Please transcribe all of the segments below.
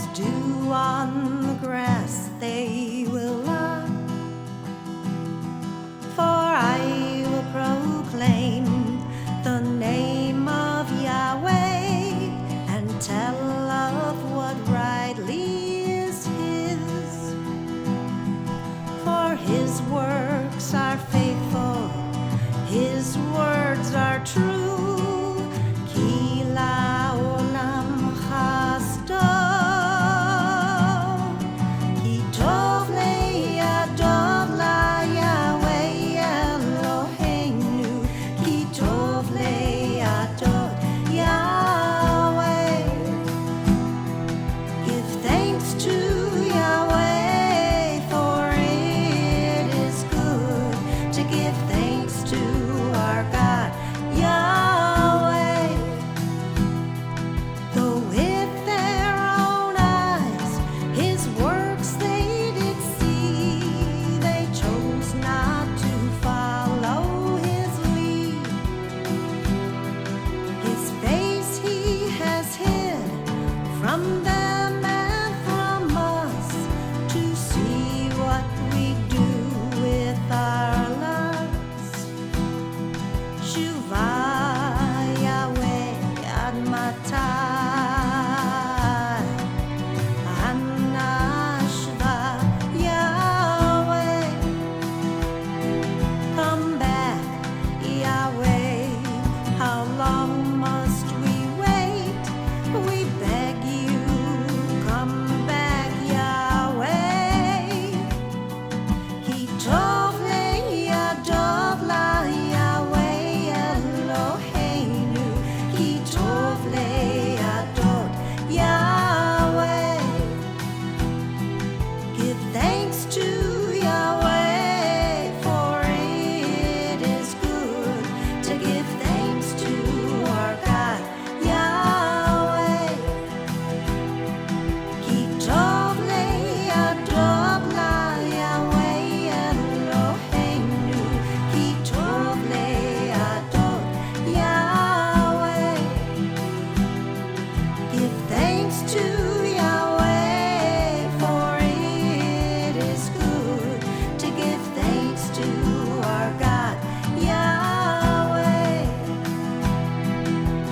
as dew on the grass they will lie. For I will proclaim the name of Yahweh and tell of what rightly is his. For his works are faithful, his words are true. Kila olam chasdo, ki tov le'adov la Yahweh Eloheinu, ki tov le'adov Yahweh. Give thanks to Yahweh, for it is good to give thanks to our God, Yahweh. Though with their own eyes his works they did see, they chose not to follow his lead. His face he has hid from them and from us, to see what we do with our lives. Shuvah Yahweh ad matai, Anashva Yahweh. Come back, Yahweh, how long must we wait? We beg you, come back, Yahweh. Ki tov le'adov la Yahweh Eloheinu, ki tov le'adov Yahweh. Give thanks to Yahweh, for it is good to give thanks to our God, Yahweh. Ki tov le'adov la Yahweh Eloheinu, ki tov le'adov Yahweh. Give thanks to Yahweh, for it is good to give thanks to our God, Yahweh.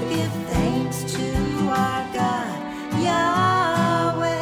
Give thanks to our God, Yahweh.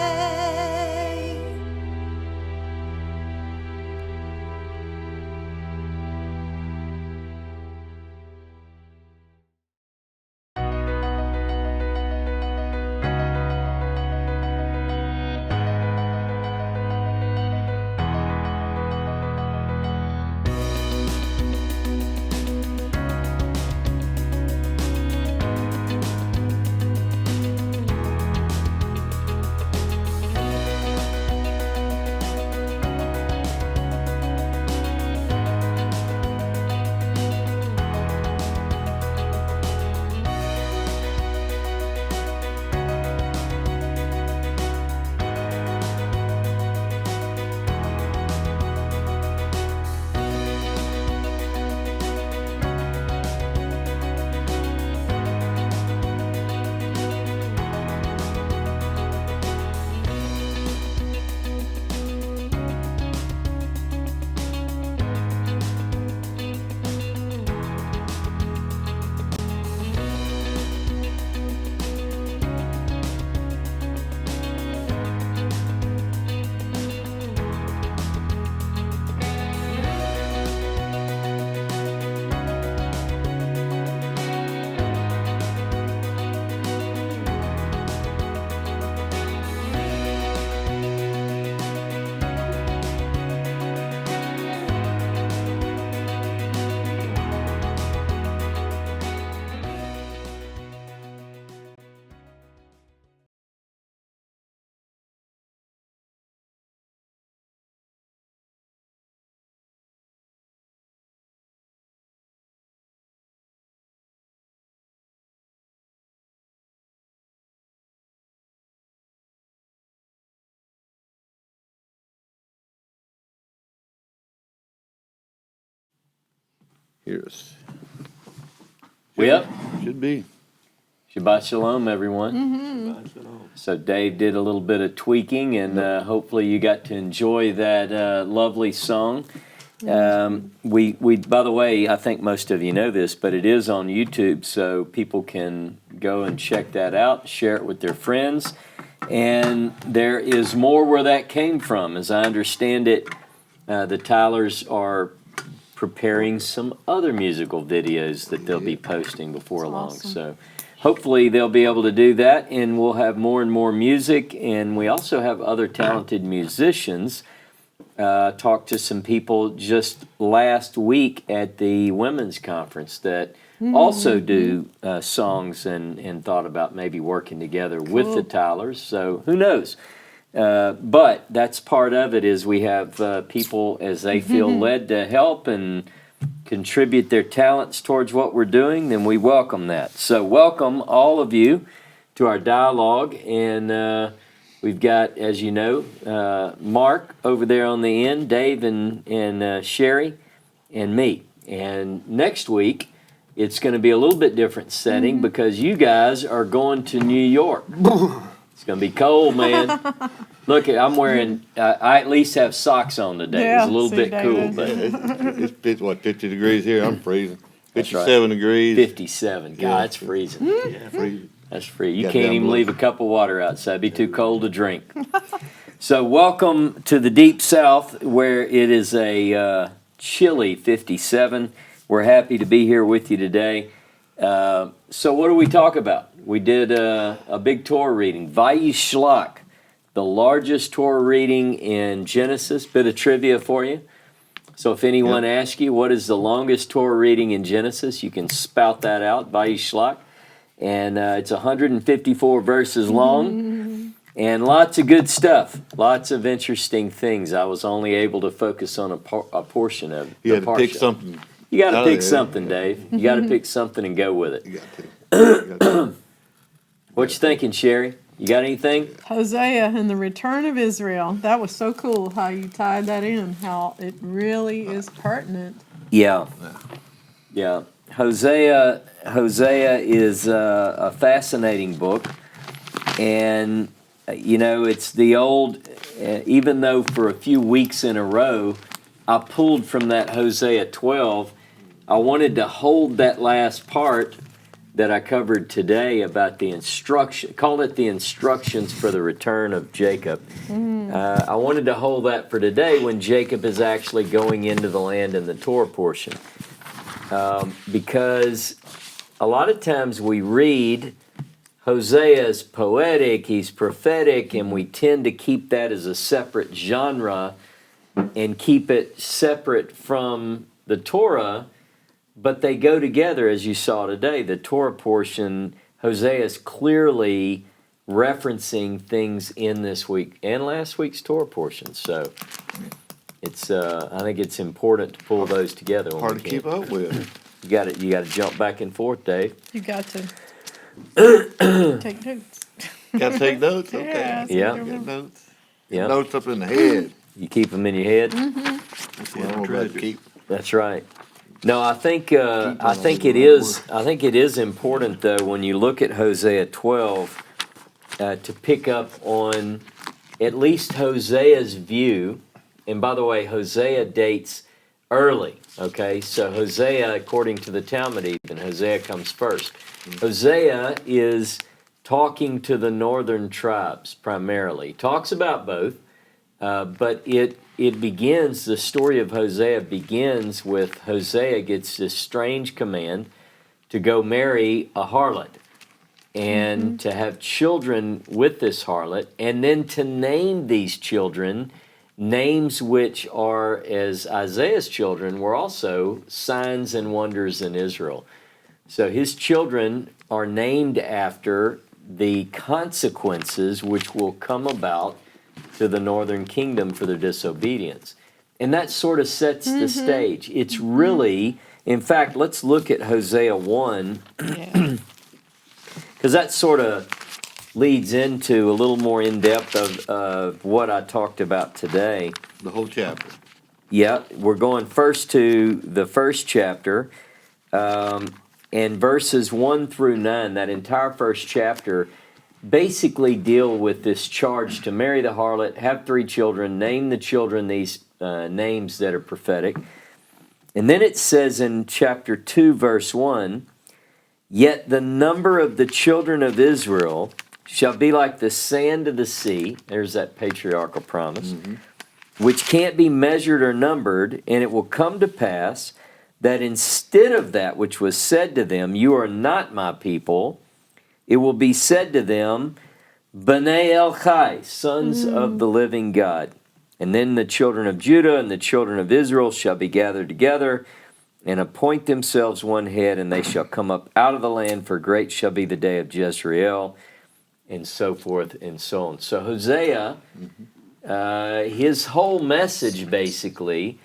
Here's. We up? Should be. Shabbat Shalom, everyone. Shabbat shalom. So Dave did a little bit of tweaking, and hopefully you got to enjoy that lovely song. We by the way, I think most of you know this, but it is on YouTube, so people can go and check that out, share it with their friends. And there is more where that came from. As I understand it, the Tylers are preparing some other musical videos that they'll be posting before long. awesome. So hopefully they'll be able to do that, and we'll have more and more music. And we also have other talented musicians. Talked to some people just last week at the women's conference that also do songs and thought about maybe working together with the Tylers. So who knows? But that's part of it is we have people as they feel led to help and contribute their talents towards what we're doing, then we welcome that. So welcome all of you to our dialogue, and we've got, as you know, Mark over there on the end, Dave and Sherry, and me. And next week, it's going to be a little bit different setting because you guys are going to New York. It's going to be cold, man. Look, I'm wearing, I at least have socks on today. Yeah, It's a little see, bit cool, David. but It's 50 degrees here. I'm freezing. That's right. 57 degrees. 57. God, Yeah. that's freezing. Yeah, freezing. That's free. You Got can't down even below. leave a cup of water outside. It'd be too cold to drink. So welcome to the Deep South, where it is a chilly 57. We're happy to be here with you today. So what do we talk about? We did a big Torah reading. Vayishlach, the largest Torah reading in Genesis. Bit of trivia for you. So if anyone asks you what is the longest Torah reading in Genesis, you can spout that out, Vayishlach. And it's 154 verses long, and lots of good stuff, lots of interesting things. I was only able to focus on a portion of You the had to pick parsha. something. You got to out of pick there. something, Dave. You got to pick something and go with it. You got to. What you thinking, Sherry? You got anything? Hosea and the return of Israel. That was so cool how you tied that in, how it really is pertinent. Yeah. Hosea is a fascinating book, and you know it's the old. Even though for a few weeks in a row, I pulled from that Hosea 12. I wanted to hold that last part that I covered today about the instruction. Call it the instructions for the return of Jacob. I wanted to hold that for today when Jacob is actually going into the land in the Torah portion. Because a lot of times we read Hosea as poetic, he's prophetic, and we tend to keep that as a separate genre and keep it separate from the Torah, but they go together as you saw today. The Torah portion, Hosea is clearly referencing things in this week and last week's Torah portion. So it's I think it's important to pull those together. when Hard we to can. keep up with. You got to jump back and forth, Dave. You got to take notes. Got to take notes? Okay. Yeah, so Yeah. you Got remember. notes. Yeah, Notes up in the head. you keep them in your head. That's what I'm about to keep. That's right. No, I think on it the is. I think it is important though when you look at Hosea 12 to pick up on at least Hosea's view. And by the way, Hosea dates early. Okay, so Hosea, according to the Talmud, even Hosea comes first. Hosea is talking to the northern tribes primarily. Talks about both, but it begins. The story of Hosea begins with Hosea gets this strange command to go marry a harlot and to have children with this harlot, and then to name these children names which are, as Isaiah's children, were also signs and wonders in Israel. So his children are named after the consequences which will come about to the northern kingdom for their disobedience. And that sort of sets the stage. It's really, in fact, let's look at Hosea 1, Yeah. because that sort of leads into a little more in depth of what I talked about today. The whole chapter. Yeah, we're going first to the first chapter. and verses 1 through 9, that entire first chapter, basically deal with this charge to marry the harlot, have 3 children, name the children these names that are prophetic. And then it says in chapter 2, verse 1, "Yet the number of the children of Israel shall be like the sand of the sea." There's that patriarchal promise. "Which can't be measured or numbered, and it will come to pass that instead of that which was said to them, 'You are not my people,' it will be said to them, 'B'nai El Chai,' sons of the living God. And then the children of Judah and the children of Israel shall be gathered together and appoint themselves one head, and they shall come up out of the land, for great shall be the day of Jezreel," and so forth and so on. So Hosea, his whole message basically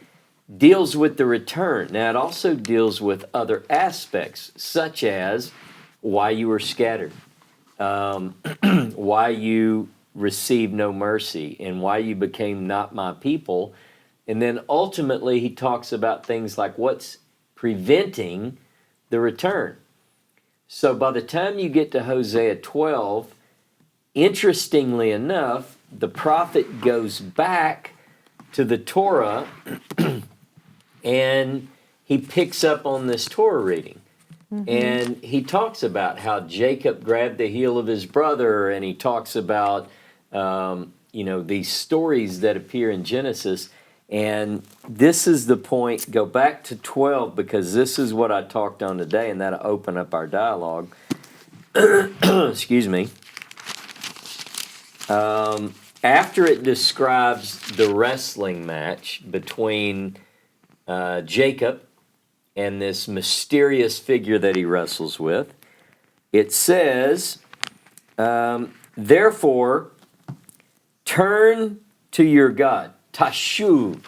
deals with the return. Now it also deals with other aspects, such as why you were scattered, why you received no mercy, and why you became not my people. And then ultimately he talks about things like what's preventing the return. So by the time you get to Hosea 12, interestingly enough, the prophet goes back to the Torah and he picks up on this Torah reading. And he talks about how Jacob grabbed the heel of his brother, and he talks about these stories that appear in Genesis. And this is the point. Go back to 12, because this is what I talked on today, and that'll open up our dialogue. Excuse me. After it describes the wrestling match between Jacob and this mysterious figure that he wrestles with, it says, "Therefore, turn to your God." Tashuv,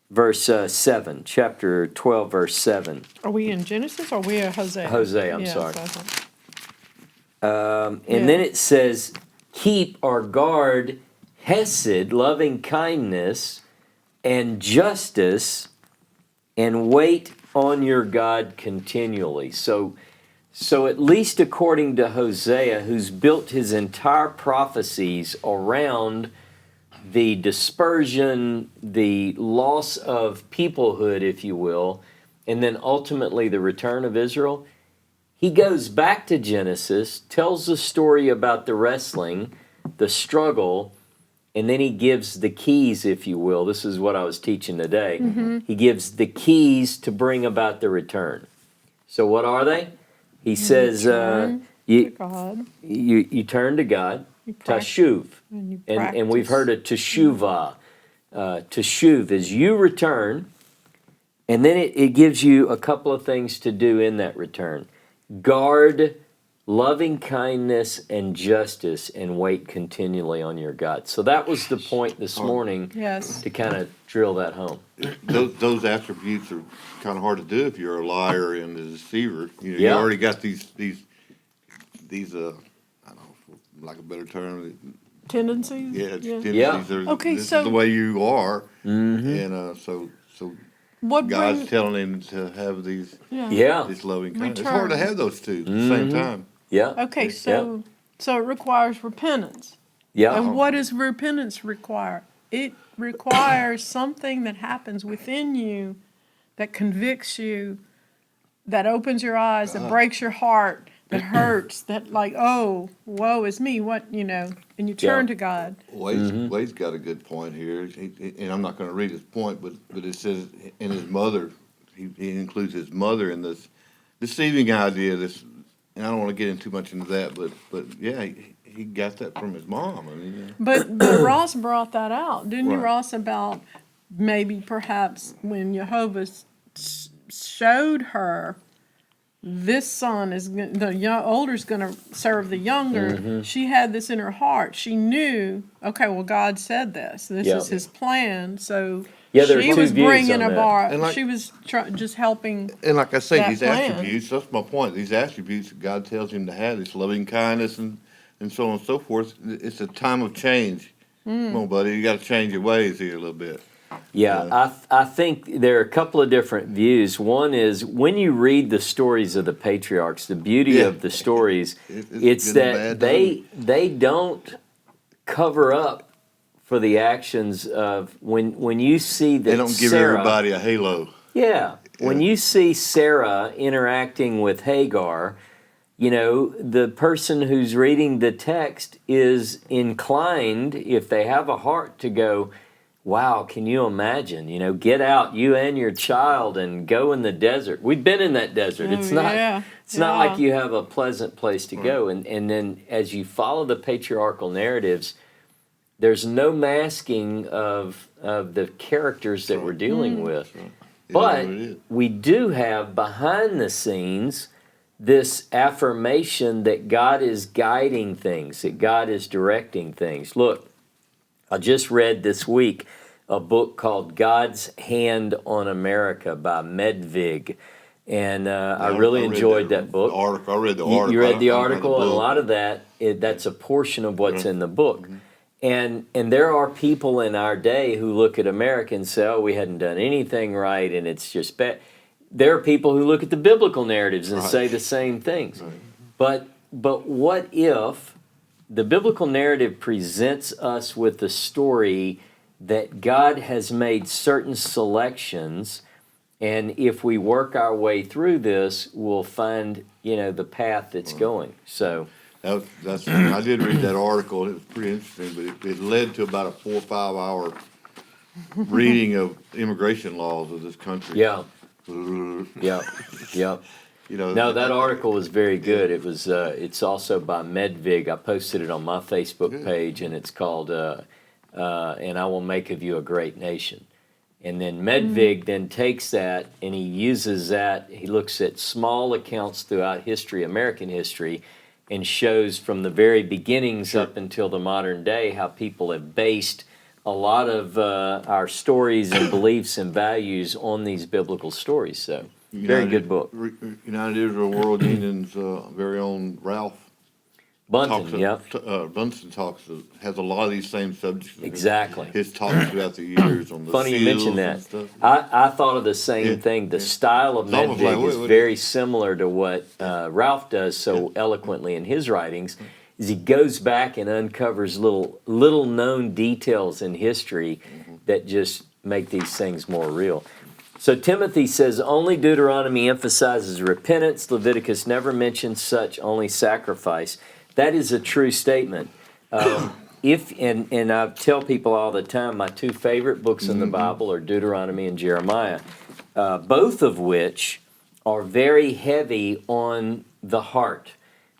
verse 7, chapter 12, verse 7. Are we in Genesis or are we at Hosea? Hosea, I'm sorry. So And then it says, "Keep or guard hesed," loving kindness, "and justice, and wait on your God continually." So at least according to Hosea, who's built his entire prophecies around the dispersion, the loss of peoplehood, if you will, and then ultimately the return of Israel, he goes back to Genesis, tells the story about the wrestling, the struggle, and then he gives the keys, if you will. This is what I was teaching today. He gives the keys to bring about the return. So what are they? He says, you turn to God, tashuv, and we've heard of teshuvah. Teshuv is you return, and then it gives you a couple of things to do in that return. Guard loving kindness and justice, and wait continually on your God. So that was the point this morning. Yes. To kind of drill that home. Those attributes are kind of hard to do if you're a liar and a deceiver. You Yeah. already got these I don't know, for lack of a better term. Tendencies? Tendencies. Yeah. Okay, This so- is the way you are, and so What God's brings, telling him to have these Yeah. this loving kindness. It's Return. hard to have those two at the same time. Yeah. okay, so it requires repentance. Yeah. And what does repentance require? It requires something that happens within you that convicts you, that opens your eyes, that breaks your heart, that hurts, that like, oh, woe is me, and you turn to God. Wade's got a good point here, and I'm not going to read his point, but it says in his mother, he includes his mother in this deceiving idea. This, and I don't want to get into too much into that, but yeah, he got that from his mom. I mean, But Ross brought that out, didn't you, Right. Ross, about maybe perhaps when Jehovah showed her this son is older's going to serve the younger. She had this in her heart. She knew, okay, well, God said this. This Yeah. is His plan. So Yeah, there are she two was views bringing on a that. bar. And like- She was just helping. and like I say, That these plan. attributes, that's my point. These attributes that God tells him to have, this loving kindness and so on and so forth, it's a time of change. Come on, buddy, you got to change your ways here a little bit. Yeah, I think there are a couple of different views. One is when you read the stories of the patriarchs, the beauty Yeah. of the stories, It's it's good and that bad, they don't cover up for the actions of when you see that They don't give Sarah, everybody a halo. yeah, when Yeah. you see Sarah interacting with Hagar, you know, the person who's reading the text is inclined, if they have a heart, to go, wow, can you imagine? You know, get out, you and your child, and go in the desert. We've been in that desert. It's not yeah, it's not like yeah. you have a pleasant place to go. And then as you follow the patriarchal narratives, there's no masking of the characters that we're dealing with. It is But what it is. we do have behind the scenes this affirmation that God is guiding things, that God is directing things. Look, I just read this week a book called God's Hand on America by Medvig. And I really read enjoyed that book. Article. I read the You article. read the I don't have article, and a book. lot of that, that's a portion of what's in the book. And there are people in our day who look at America and say, oh, we hadn't done anything right, and it's just bad. There are people who look at the biblical narratives and Right. say the same things. But what if the biblical narrative presents us with the story that God has made certain selections, and if we work our way through this, we'll find, you know, the path that's going. So That's I did read that article. It was pretty interesting, but it led to about a 4 or 5 hour reading of immigration laws of this country. yeah, You yeah, yeah. know, No, that article was very good. It was. It's also by Medvig. I posted it on my Facebook page, and it's called "And I Will Make of You a Great Nation." And then Medvig then takes that and he uses that. He looks at small accounts throughout history, American history, and shows from the very beginnings up until the modern day how people have based a lot of our stories and beliefs and values on these biblical stories. So, very good book. United Israel World Union's very own Ralph Bunton, yep. Bunsen has a lot of these same subjects. Exactly. His talks throughout the years on the Funny you seals mention and that. stuff. I thought of the same Yeah, thing. The yeah. style of It's almost Medvig like, is what- very similar to what Ralph does so eloquently in his writings. Is he goes back and uncovers little known details in history that just make these things more real. So Timothy says only Deuteronomy emphasizes repentance. Leviticus never mentions such, only sacrifice. That is a true statement. And I tell people all the time, my two favorite books in the Bible are Deuteronomy and Jeremiah, both of which are very heavy on the heart.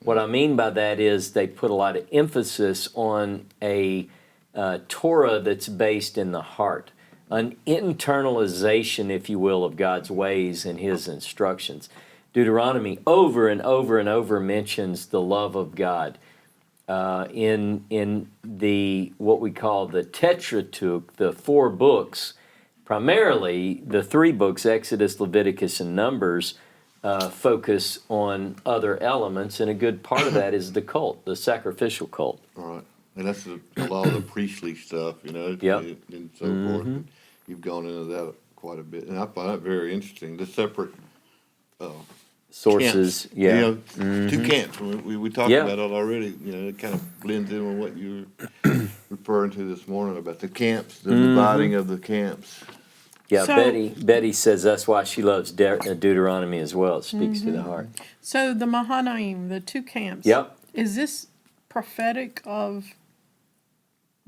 What I mean by that is they put a lot of emphasis on a Torah that's based in the heart, an internalization, if you will, of God's ways and His instructions. Deuteronomy over and over and over mentions the love of God. In the what we call the Tetratuch, the 4 books, primarily the 3 books, Exodus, Leviticus, and Numbers, focus on other elements, and a good part of that is the cult, the sacrificial cult. All right. And that's a lot of the priestly stuff, you know, Yep. and so forth. You've gone into that quite a bit. And I find that very interesting. The separate Sources, camps. yeah. You know, 2 camps. We talked Yeah. about it already. You know, it kind of blends in with what you were referring to this morning about the camps, the dividing of the camps. Yeah, So- Betty says that's why she loves Deuteronomy as well. It speaks to the heart. So the Mahanaim, the 2 camps. Yep. Is this prophetic of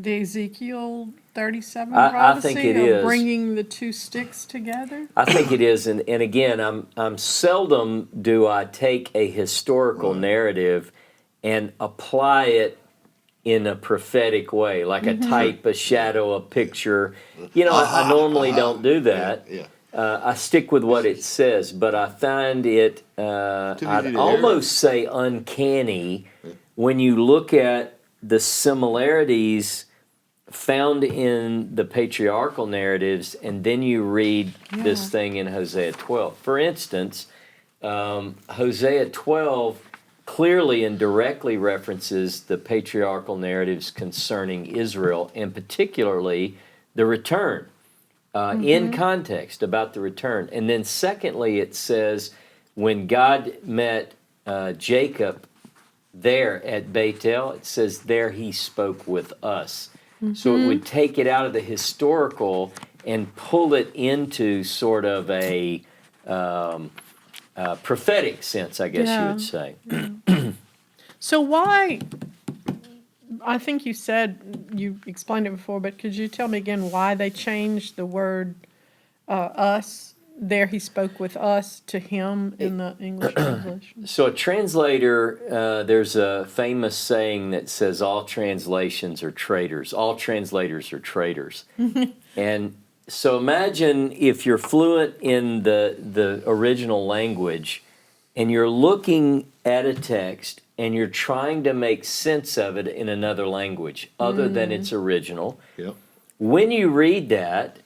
the Ezekiel 37 I prophecy think it of is. bringing the 2 sticks together? I think it is, and again, I'm seldom do I take a historical narrative and apply it in a prophetic way, like a type, a shadow, a picture. You know, I normally don't do that. Yeah. I stick with what it says, but I find it, easy I'd to almost say uncanny when you look at the similarities found in the patriarchal narratives, and then you read this thing in Hosea 12. For instance, Hosea 12 clearly and directly references the patriarchal narratives concerning Israel, and particularly the return. in context about the return. And then secondly, it says when God met Jacob there at Bethel, it says there he spoke with us. So it would take it out of the historical and pull it into sort of a prophetic sense, I guess you Yeah. would say. So why, I think you said, you explained it before, but could you tell me again why they changed the word us? There he spoke with us to him in the English translation. So a translator, there's a famous saying that says all translations are traitors. All translators are traitors. And so imagine if you're fluent in the original language and you're looking at a text and you're trying to make sense of it in another language other than its original. Yep. When you read that,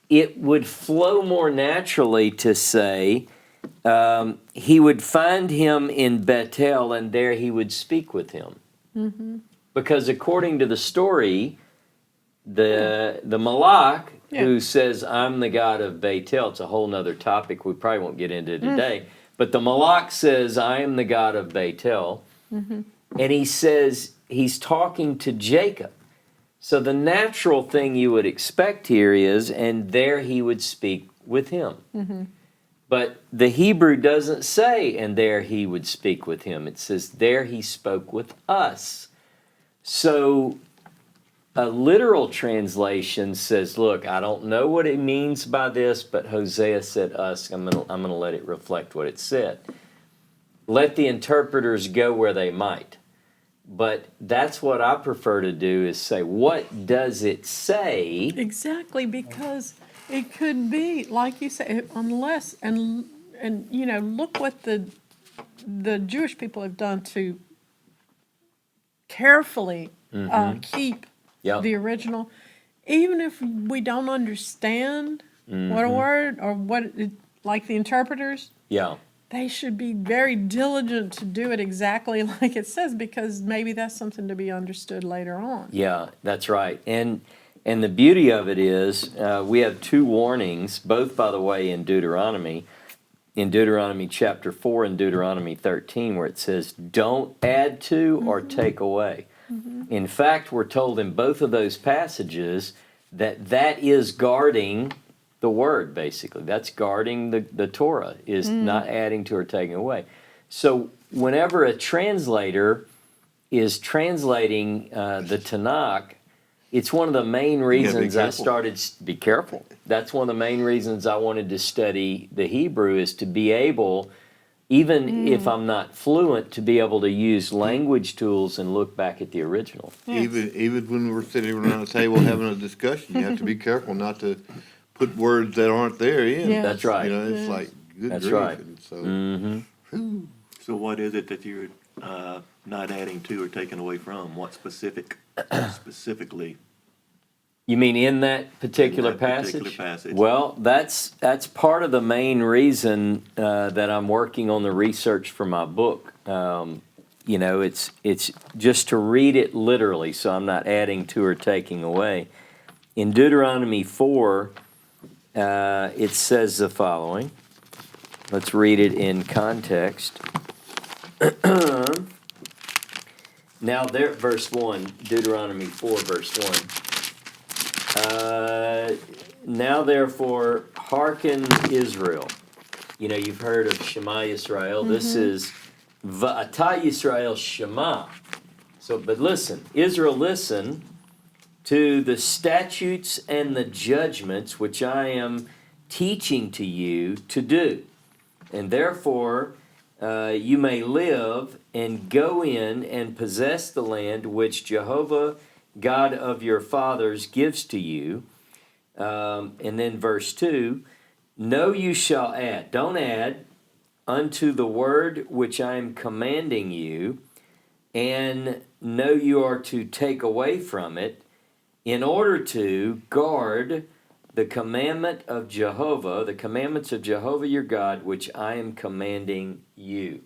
it would flow more naturally to say, he would find him in Bethel and there he would speak with him. Because according to the story, the Malak who says, I'm the God of Bethel, it's a whole nother topic we probably won't get into today, but the Malak says, I am the God of Bethel, and he says, he's talking to Jacob. So the natural thing you would expect here is, and there he would speak with him. But the Hebrew doesn't say, and there he would speak with him. It says, there he spoke with us. So a literal translation says, look, I don't know what it means by this, but Hosea said us. I'm gonna let it reflect what it said. Let the interpreters go where they might. But that's what I prefer to do is say, what does it say? Exactly, because it could be, like you say, unless, and you know, look what the Jewish people have done to carefully keep Yep. the original. Even if we don't understand what a word or what, like the interpreters, Yeah. they should be very diligent to do it exactly like it says, because maybe that's something to be understood later on. Yeah, that's right. And the beauty of it is we have two warnings, both, by the way, in Deuteronomy chapter 4 and Deuteronomy 13, where it says, don't add to or take away. In fact, we're told in both of those passages that is guarding the word, basically. That's guarding the Torah, is not adding to or taking away. So whenever a translator is translating the Tanakh, it's one of the main reasons I careful. started, be careful. That's one of the main reasons I wanted to study the Hebrew, is to be able, even if I'm not fluent, to be able to use language tools and look back at the original. Even when we're sitting around a table having a discussion, you have to be careful not to put words that aren't there in. Yeah. That's right. You know, it's like, good That's grief. right. And so, Mm-hmm. So what is it that you're not adding to or taking away from? What specifically? You mean in that particular In that passage? particular passage. Well, that's part of the main reason that I'm working on the research for my book. You know, it's just to read it literally, so I'm not adding to or taking away. In Deuteronomy 4, it says the following. Let's read it in context. Now there, verse 1, Deuteronomy 4, verse 1. Now therefore, hearken Israel. You know, you've heard of Shema Yisrael. This is Va'ata Yisrael Shema. So, but listen, Israel, listen to the statutes and the judgments which I am teaching to you to do. And therefore, you may live and go in and possess the land which Jehovah, God of your fathers, gives to you. And then verse 2, no, you shall add, don't add, unto the word which I am commanding you, and no, you are to take away from it, in order to guard the commandment of Jehovah, the commandments of Jehovah your God, which I am commanding you.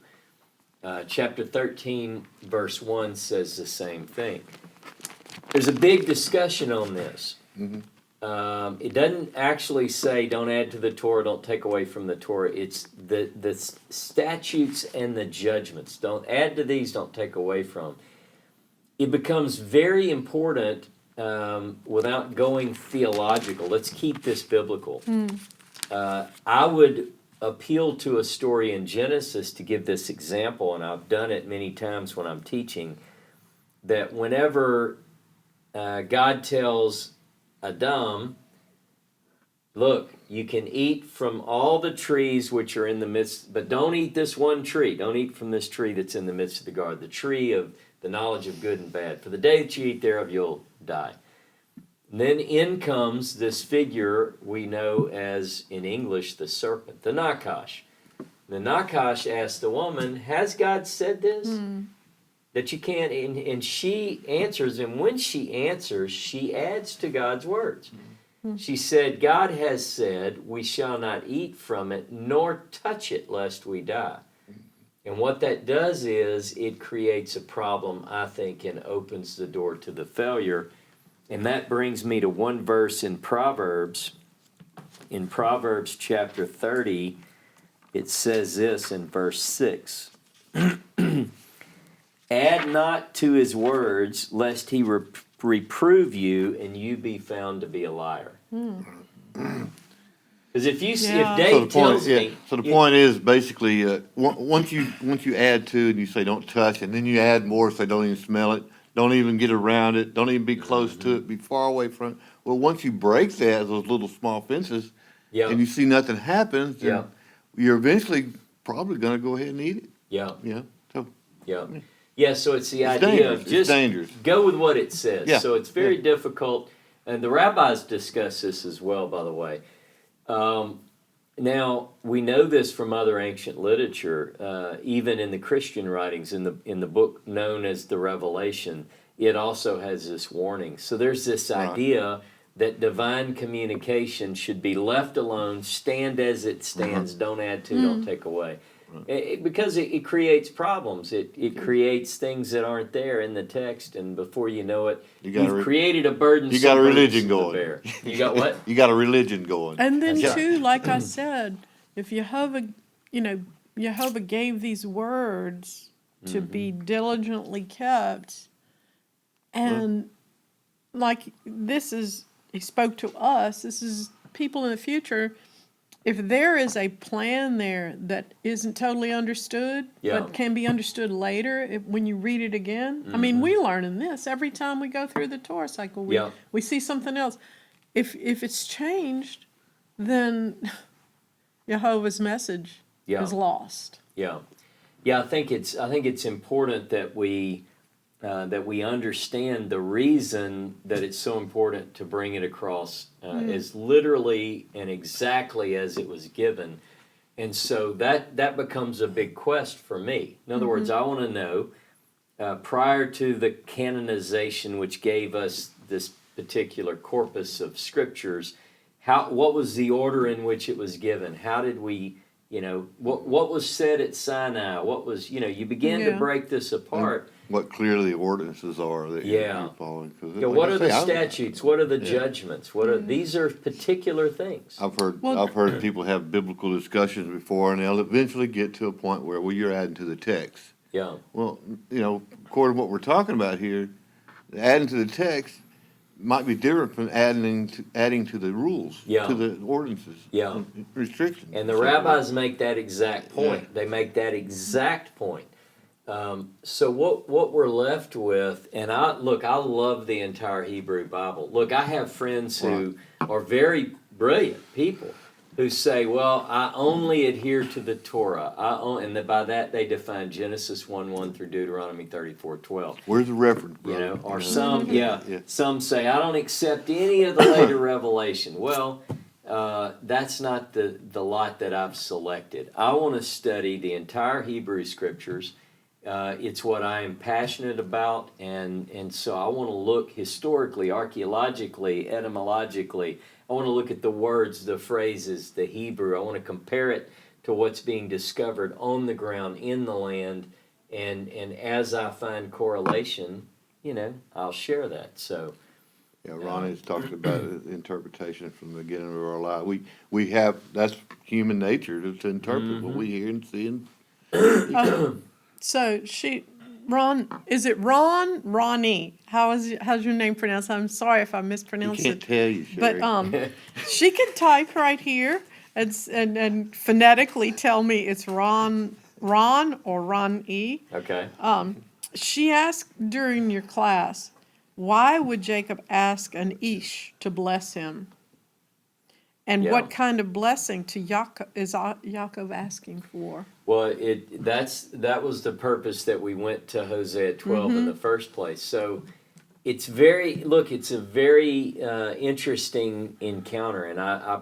Chapter 13, verse 1 says the same thing. There's a big discussion on this. It doesn't actually say don't add to the Torah, don't take away from the Torah. It's the statutes and the judgments. Don't add to these, don't take away from. It becomes very important without going theological. Let's keep this biblical. I would appeal to a story in Genesis to give this example, and I've done it many times when I'm teaching, that whenever God tells Adam, look, you can eat from all the trees which are in the midst, but don't eat this one tree. Don't eat from this tree that's in the midst of the garden, the tree of the knowledge of good and bad. For the day that you eat thereof, you'll die. And then in comes this figure we know as, in English, the serpent, the Nakash. The Nakash asked the woman, has God said this? That you can't, and she answers, and when she answers, she adds to God's words. She said, God has said, we shall not eat from it, nor touch it, lest we die. And what that does is it creates a problem, I think, and opens the door to the failure. And that brings me to one verse in Proverbs. In Proverbs chapter 30, it says this in verse 6. Add not to his words, lest he reprove you, and you be found to be a liar. Because if Dave tells me, so the point is basically once you add to and you say don't touch, and then you add more, say don't even smell it, don't even get around it, don't even be close to it, be far away from it. Well, once you break those little small fences, and you see nothing happens, then you're eventually probably going to go ahead and eat it. So it's the idea dangerous. of just dangerous. go with what it says. Yeah. So it's very difficult, and the rabbis discuss this as well, by the way. Now we know this from other ancient literature, even in the Christian writings, in the book known as the Revelation. It also has this warning. So there's this idea that divine communication should be left alone, stand as it stands, don't add to, don't take away. Because it creates problems. It creates things that aren't there in the text, and before you know it, you've created a burden. You got a religion going. You got what? You got a religion going. And then too, like I said, if Jehovah gave these words to be diligently kept, and like he spoke to us, this is people in the future. If there is a plan there that isn't totally understood, but can be understood later when you read it again. I mean, we learn in this every time we go through the Torah cycle. We see something else. If it's changed, then Jehovah's message is lost. I think it's important that we understand the reason that it's so important to bring it across as literally and exactly as it was given. And so that becomes a big quest for me. In other words, I want to know, prior to the canonization, which gave us this particular corpus of scriptures, what was the order in which it was given? How did we, what was said at Sinai? What was, you begin to break this apart. What clearly the ordinances are that you're following. What are the statutes? What are the judgments? What are these are particular things. I've heard people have biblical discussions before, and they'll eventually get to a point where you're adding to the text. Yeah. Well, according to what we're talking about here, adding to the text might be different from adding to the rules, to the ordinances, restrictions. And the rabbis make that exact point. They make that exact point. So what we're left with, and I love the entire Hebrew Bible. Look, I have friends who are very brilliant people who say, well, I only adhere to the Torah. And by that they define Genesis 1:1 through Deuteronomy 34:12. Where's the reference, brother? Or some, some say, I don't accept any of the later revelation. Well, that's not the lot that I've selected. I want to study the entire Hebrew Scriptures. It's what I am passionate about, and so I want to look historically, archaeologically, etymologically. I want to look at the words, the phrases, the Hebrew. I want to compare it to what's being discovered on the ground, in the land, and as I find correlation, I'll share that. So Yeah, Ronnie's talked about interpretation from the beginning of our life. We have, that's human nature to interpret what we hear and see. And So is it Ronnie? how's your name pronounced? I'm sorry if I you mispronounced can't it. tell you, Sherry. But she can type right here and phonetically tell me it's Ron or Ron-E. Okay. She asked during your class, why would Jacob ask an Ish to bless him? And Yeah. what kind of blessing is Yaakov asking for? Well, that was the purpose that we went to Hosea 12 in the first place. So it's a very interesting encounter. And I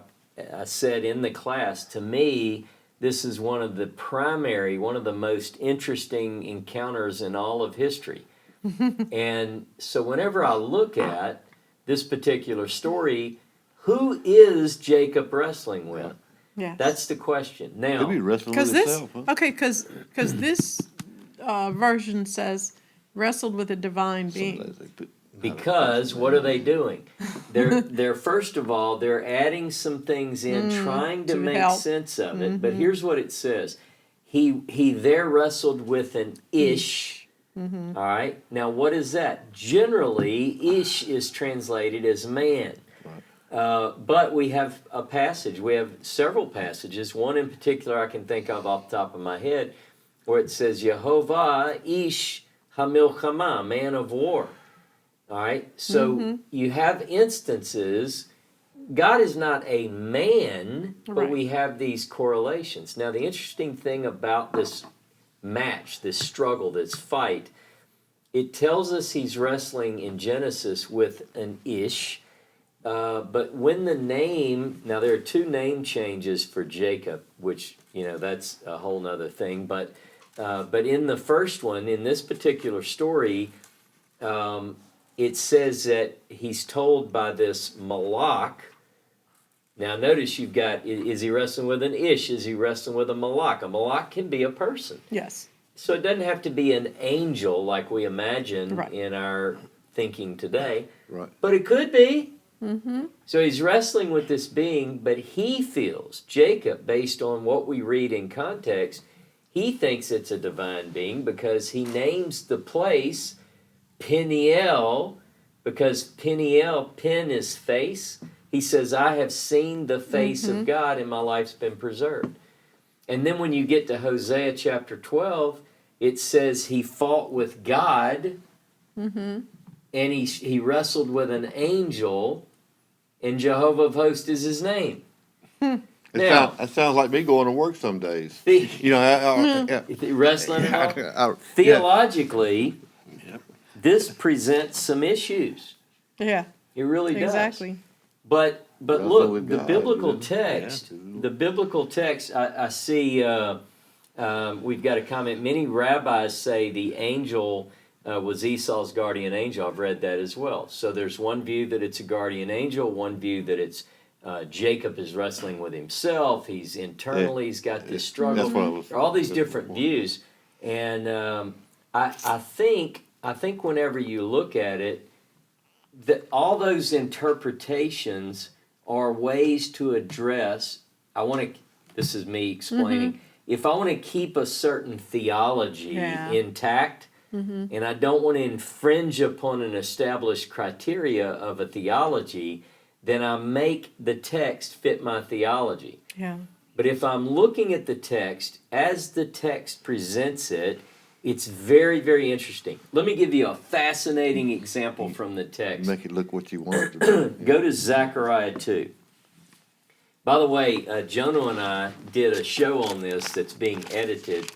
said in the class, to me, this is one of the most interesting encounters in all of history. And so whenever I look at this particular story, who is Jacob wrestling with? Yes. That's the question. Now, He'll be wrestling with Because this, himself, huh? okay, because this version says wrestled with a divine being. Sometimes they put- because what are they doing? They're first of all, they're adding some things in, trying to to make help. sense of it. But here's what it says: he there wrestled with an ish. All right. Now, what is that? Generally, ish is translated as man. But we have a passage. We have several passages. One in particular I can think of off the top of my head, where it says Yehovah Ish Hamilchama, man of war. All right. So you have instances. God is not a man, but Right. we have these correlations. Now, the interesting thing about this match, this struggle, this fight, it tells us he's wrestling in Genesis with an Ish. But when the name, now there are two name changes for Jacob, which, that's a whole nother thing. But in the first one, in this particular story, it says that he's told by this Malak. Now notice you've got, is he wrestling with an Ish? Is he wrestling with a Malak? A Malak can be a person. Yes. So it doesn't have to be an angel like we imagine Right. in our thinking today. Right. But it could be. So he's wrestling with this being, but he feels, Jacob, based on what we read in context, he thinks it's a divine being because he names the place Peniel, because Peniel, Pen is face. He says, I have seen the face of God and my life's been preserved. And then when you get to Hosea chapter 12, it says he fought with God and he wrestled with an angel, and Jehovah of hosts is his name. That sounds like me going to work some days. Wrestling and all. Theologically, this presents some issues. Yeah. It really does. Exactly. But Wrestle look, with the God, biblical yeah. text, Yeah. I see we've got a comment. Many rabbis say the angel was Esau's guardian angel. I've read that as well. So there's one view that it's a guardian angel, one view that it's Jacob is wrestling with himself. He's internally, he's got this struggle. That's what I was- There are all these that's the different point. views. And I think whenever you look at it, that all those interpretations are ways to address. This is me explaining. If I want to keep a certain theology Yeah. intact, and I don't want to infringe upon an established criteria of a theology, then I make the text fit my theology. Yeah. But if I'm looking at the text as the text presents it, it's very, very interesting. Let me give you a fascinating example from the text. Make it look what you want it to be. Go to Zechariah 2. By the way, Jonah and I did a show on this that's being edited.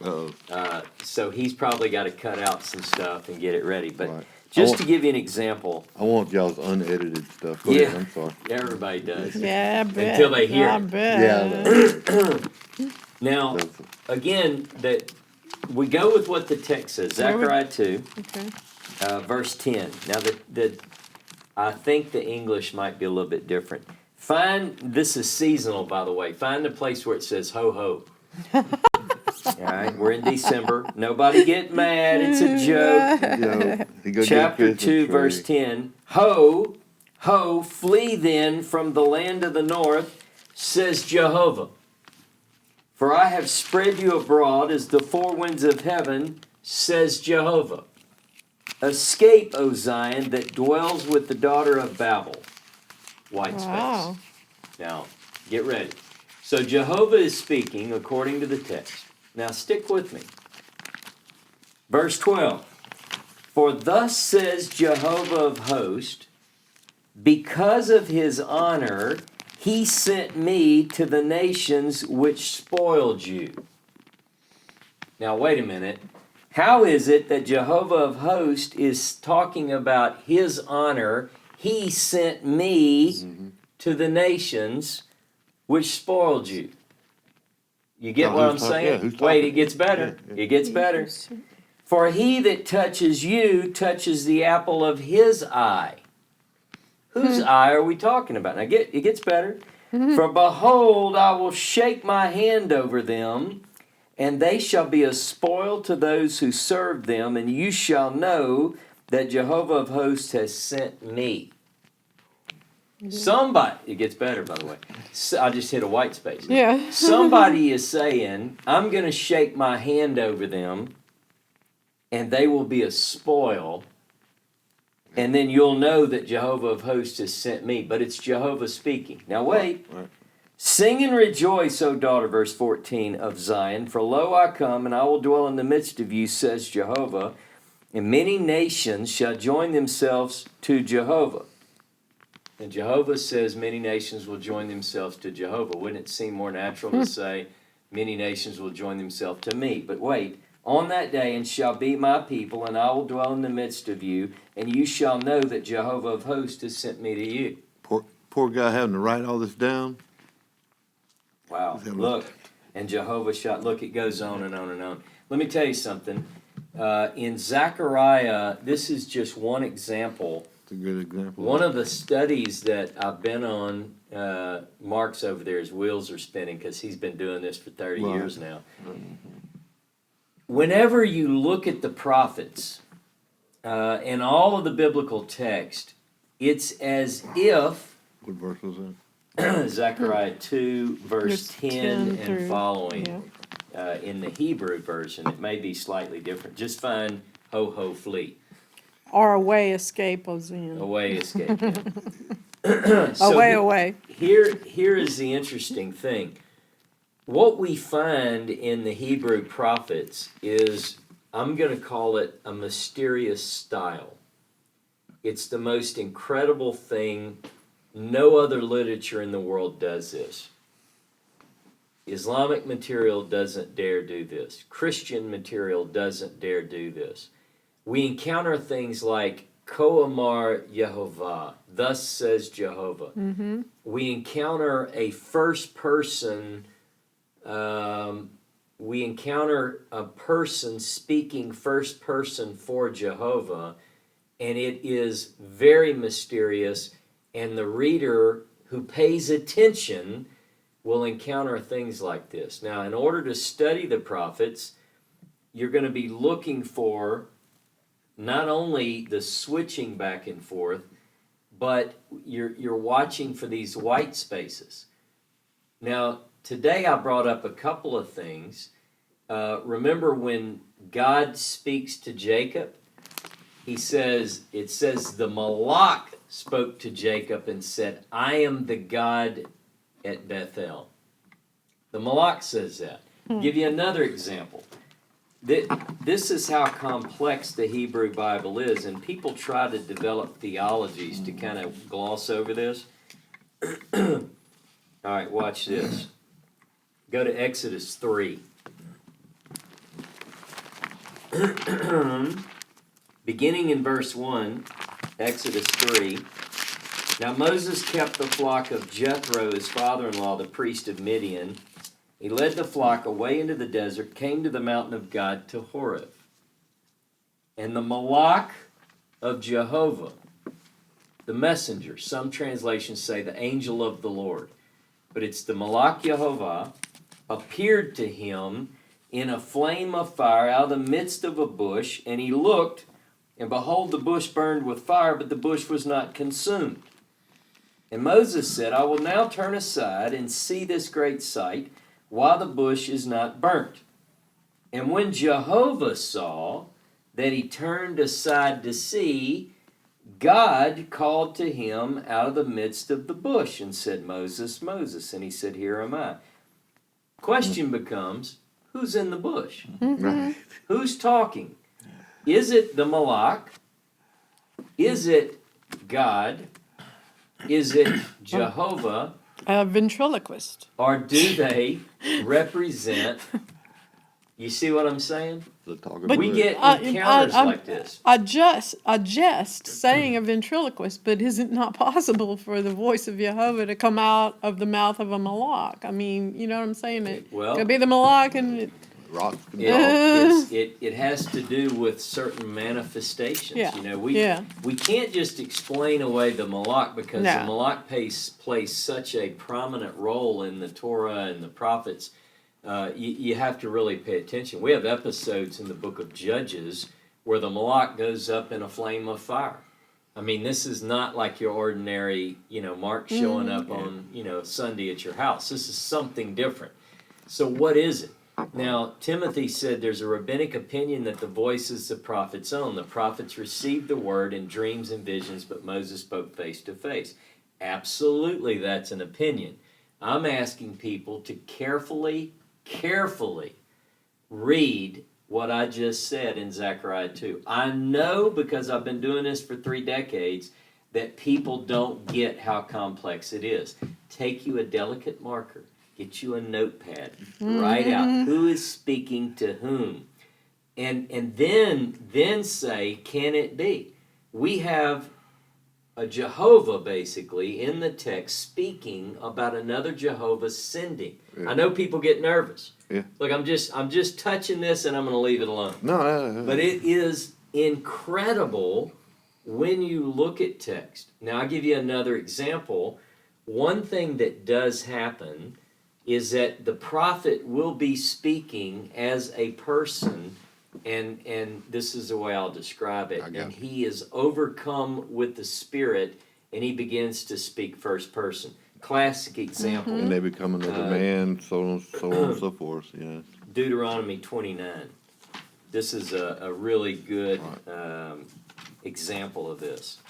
So he's probably got to cut out some stuff and get it ready. But Right. just to give you an example, I want y'all's unedited stuff. Go ahead, Yeah. I'm sorry. everybody does. Yeah, I bet. Until they hear I it. bet. Now, That's- again, that we go with what the text says. Zechariah 2. Okay. Verse 10. Now, I think the English might be a little bit different. This is seasonal, by the way. Find the place where it says ho ho. All right, we're in December. Nobody get mad. It's a joke. You go get a Chapter Christmas 2, tree. verse 10. Ho, Ho, flee then from the land of the north, says Jehovah. For I have spread you abroad as the four winds of heaven, says Jehovah. Escape, O Zion, that dwells with the daughter of Babel. White space. Wow. Now, get ready. So Jehovah is speaking according to the text. Now stick with me. Verse 12. For thus says Jehovah of hosts, because of his honor, he sent me to the nations which spoiled you. Now wait a minute. How is it that Jehovah of hosts is talking about his honor? He sent me to the nations which spoiled you. You get Now, what I'm who's talking? Yeah, saying? who's Wait, talking? it gets better. Yeah, yeah. It gets better. For he that touches you touches the apple of his eye. Whose eye are we talking about? Now it gets better. For behold, I will shake my hand over them, and they shall be a spoil to those who serve them, and you shall know that Jehovah of hosts has sent me. Somebody, it gets better, by the way. I just hit a white space. Yeah. Somebody is saying, I'm going to shake my hand over them, and they will be a spoil, and then you'll know that Jehovah of hosts has sent me. But it's Jehovah speaking. Now wait. Right. Sing and rejoice, O daughter, verse 14 of Zion, for lo, I come, and I will dwell in the midst of you, says Jehovah, and many nations shall join themselves to Jehovah. And Jehovah says many nations will join themselves to Jehovah. Wouldn't it seem more natural to say many nations will join themselves to me? But wait, on that day, and shall be my people, and I will dwell in the midst of you, and you shall know that Jehovah of hosts has sent me to you. Poor guy having to write all this down. Wow, look, and Jehovah shall, look, it goes on and on and on. Let me tell you something. In Zechariah, this is just one example. It's a good example. One of the studies that I've been on, Mark's over there, his wheels are spinning because he's been doing this for 30 Right. years now. Whenever you look at the prophets and all of the biblical text, it's as if What verse was that? Zechariah 2, verse Verse 10 10 and through- following in the Hebrew version. It may be slightly different. Just find ho ho flee. Or away, escape, O Zion. Away escape. Yeah. So Away. Here is the interesting thing. What we find in the Hebrew prophets is, I'm going to call it a mysterious style. It's the most incredible thing. No other literature in the world does this. Islamic material doesn't dare do this. Christian material doesn't dare do this. We encounter things like Koamar Yehovah, thus says Jehovah. Mm-hmm. We encounter a first person, we encounter a person speaking first person for Jehovah, and it is very mysterious, and the reader who pays attention will encounter things like this. Now, in order to study the prophets, you're going to be looking for not only the switching back and forth, but you're watching for these white spaces. Now, today I brought up a couple of things. Remember when God speaks to Jacob? It says the Malach spoke to Jacob and said, I am the God at Bethel. The Malach says that. Give you another example. This is how complex the Hebrew Bible is, and people try to develop theologies to kind of gloss over this. All right, watch this. Go to Exodus 3. Beginning in verse 1, Exodus 3. Now Moses kept the flock of Jethro, his father-in-law, the priest of Midian. He led the flock away into the desert, came to the mountain of God, to Horeb. And the Malach of Jehovah, the messenger, some translations say the angel of the Lord, but it's the Malach Jehovah, appeared to him in a flame of fire out of the midst of a bush, and he looked, and behold, the bush burned with fire, but the bush was not consumed. And Moses said, I will now turn aside and see this great sight, while the bush is not burnt. And when Jehovah saw that he turned aside to see, God called to him out of the midst of the bush and said, Moses, Moses. And he said, Here am I. Question becomes, who's in the bush? Right. Who's talking? Is it the Malak? Is it God? Is it Jehovah? A ventriloquist. Or do they represent? You see what I'm saying? The talking But We bush. get I- encounters I'm- like this. I jest saying a ventriloquist, but is it not possible for the voice of Jehovah to come out of the mouth of a malak? I mean, you know what I'm saying? It Well- could be the malak and Rocks can It, talk. it has to do with certain manifestations. Yeah, You know, yeah. we can't just explain away the Malak because No. the Malak plays such a prominent role in the Torah and the prophets. You have to really pay attention. We have episodes in the book of Judges where the Malak goes up in a flame of fire. I mean, this is not like your ordinary, Mark showing up on, Sunday at your house. This is something different. So what is it? Now, Timothy said there's a rabbinic opinion that the voice is the prophet's own. The prophets received the word in dreams and visions, but Moses spoke face to face. Absolutely, that's an opinion. I'm asking people to carefully read what I just said in Zechariah 2. I know, because I've been doing this for 3 decades, that people don't get how complex it is. Take you a delicate marker. Get you a notepad. Write out who is speaking to whom. And then say, can it be? We have a Jehovah basically in the text speaking about another Jehovah sending. Yeah. I know people get nervous. Yeah. Look, I'm just touching this and I'm going to leave it alone. No. But it is incredible when you look at text. Now, I'll give you another example. One thing that does happen is that the prophet will be speaking as a person, and this is the way I'll describe it. I got And it. he is overcome with the Spirit, and he begins to speak first person. Classic example, And they become another man, so on and so forth. Yeah. Deuteronomy 29. This is a really good example of this.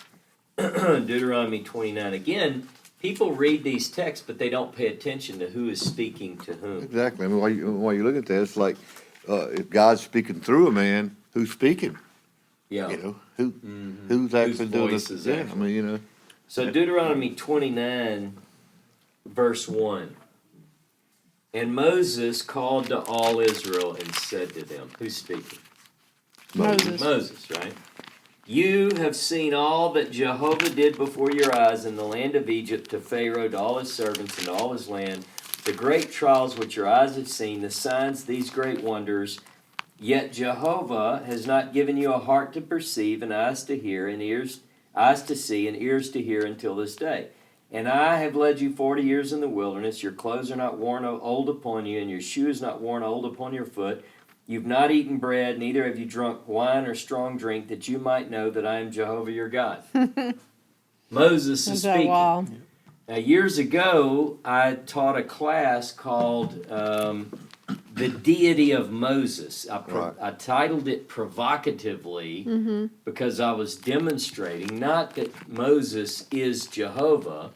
Deuteronomy 29. Again, people read these texts, but they don't pay attention to who is speaking to whom. Exactly. I mean, while you look at that, it's like if God's speaking through a man, who's speaking? Yeah. Who's actually doing voice this? is Yeah, actually- I mean, So Deuteronomy 29, verse 1. And Moses called to all Israel and said to them, who's speaking? Moses. Moses, right? You have seen all that Jehovah did before your eyes in the land of Egypt to Pharaoh, to all his servants, and to all his land, the great trials which your eyes have seen, the signs, these great wonders. Yet Jehovah has not given you a heart to perceive, and eyes to hear, and eyes to see, and ears to hear until this day. And I have led you 40 years in the wilderness. Your clothes are not worn old upon you, and your shoes not worn old upon your foot. You've not eaten bread, neither have you drunk wine or strong drink, that you might know that I am Jehovah your God. Moses is Is that speaking. wild? Now, years ago, I taught a class called The Deity of Moses. I titled it provocatively because I was demonstrating not that Moses is Jehovah,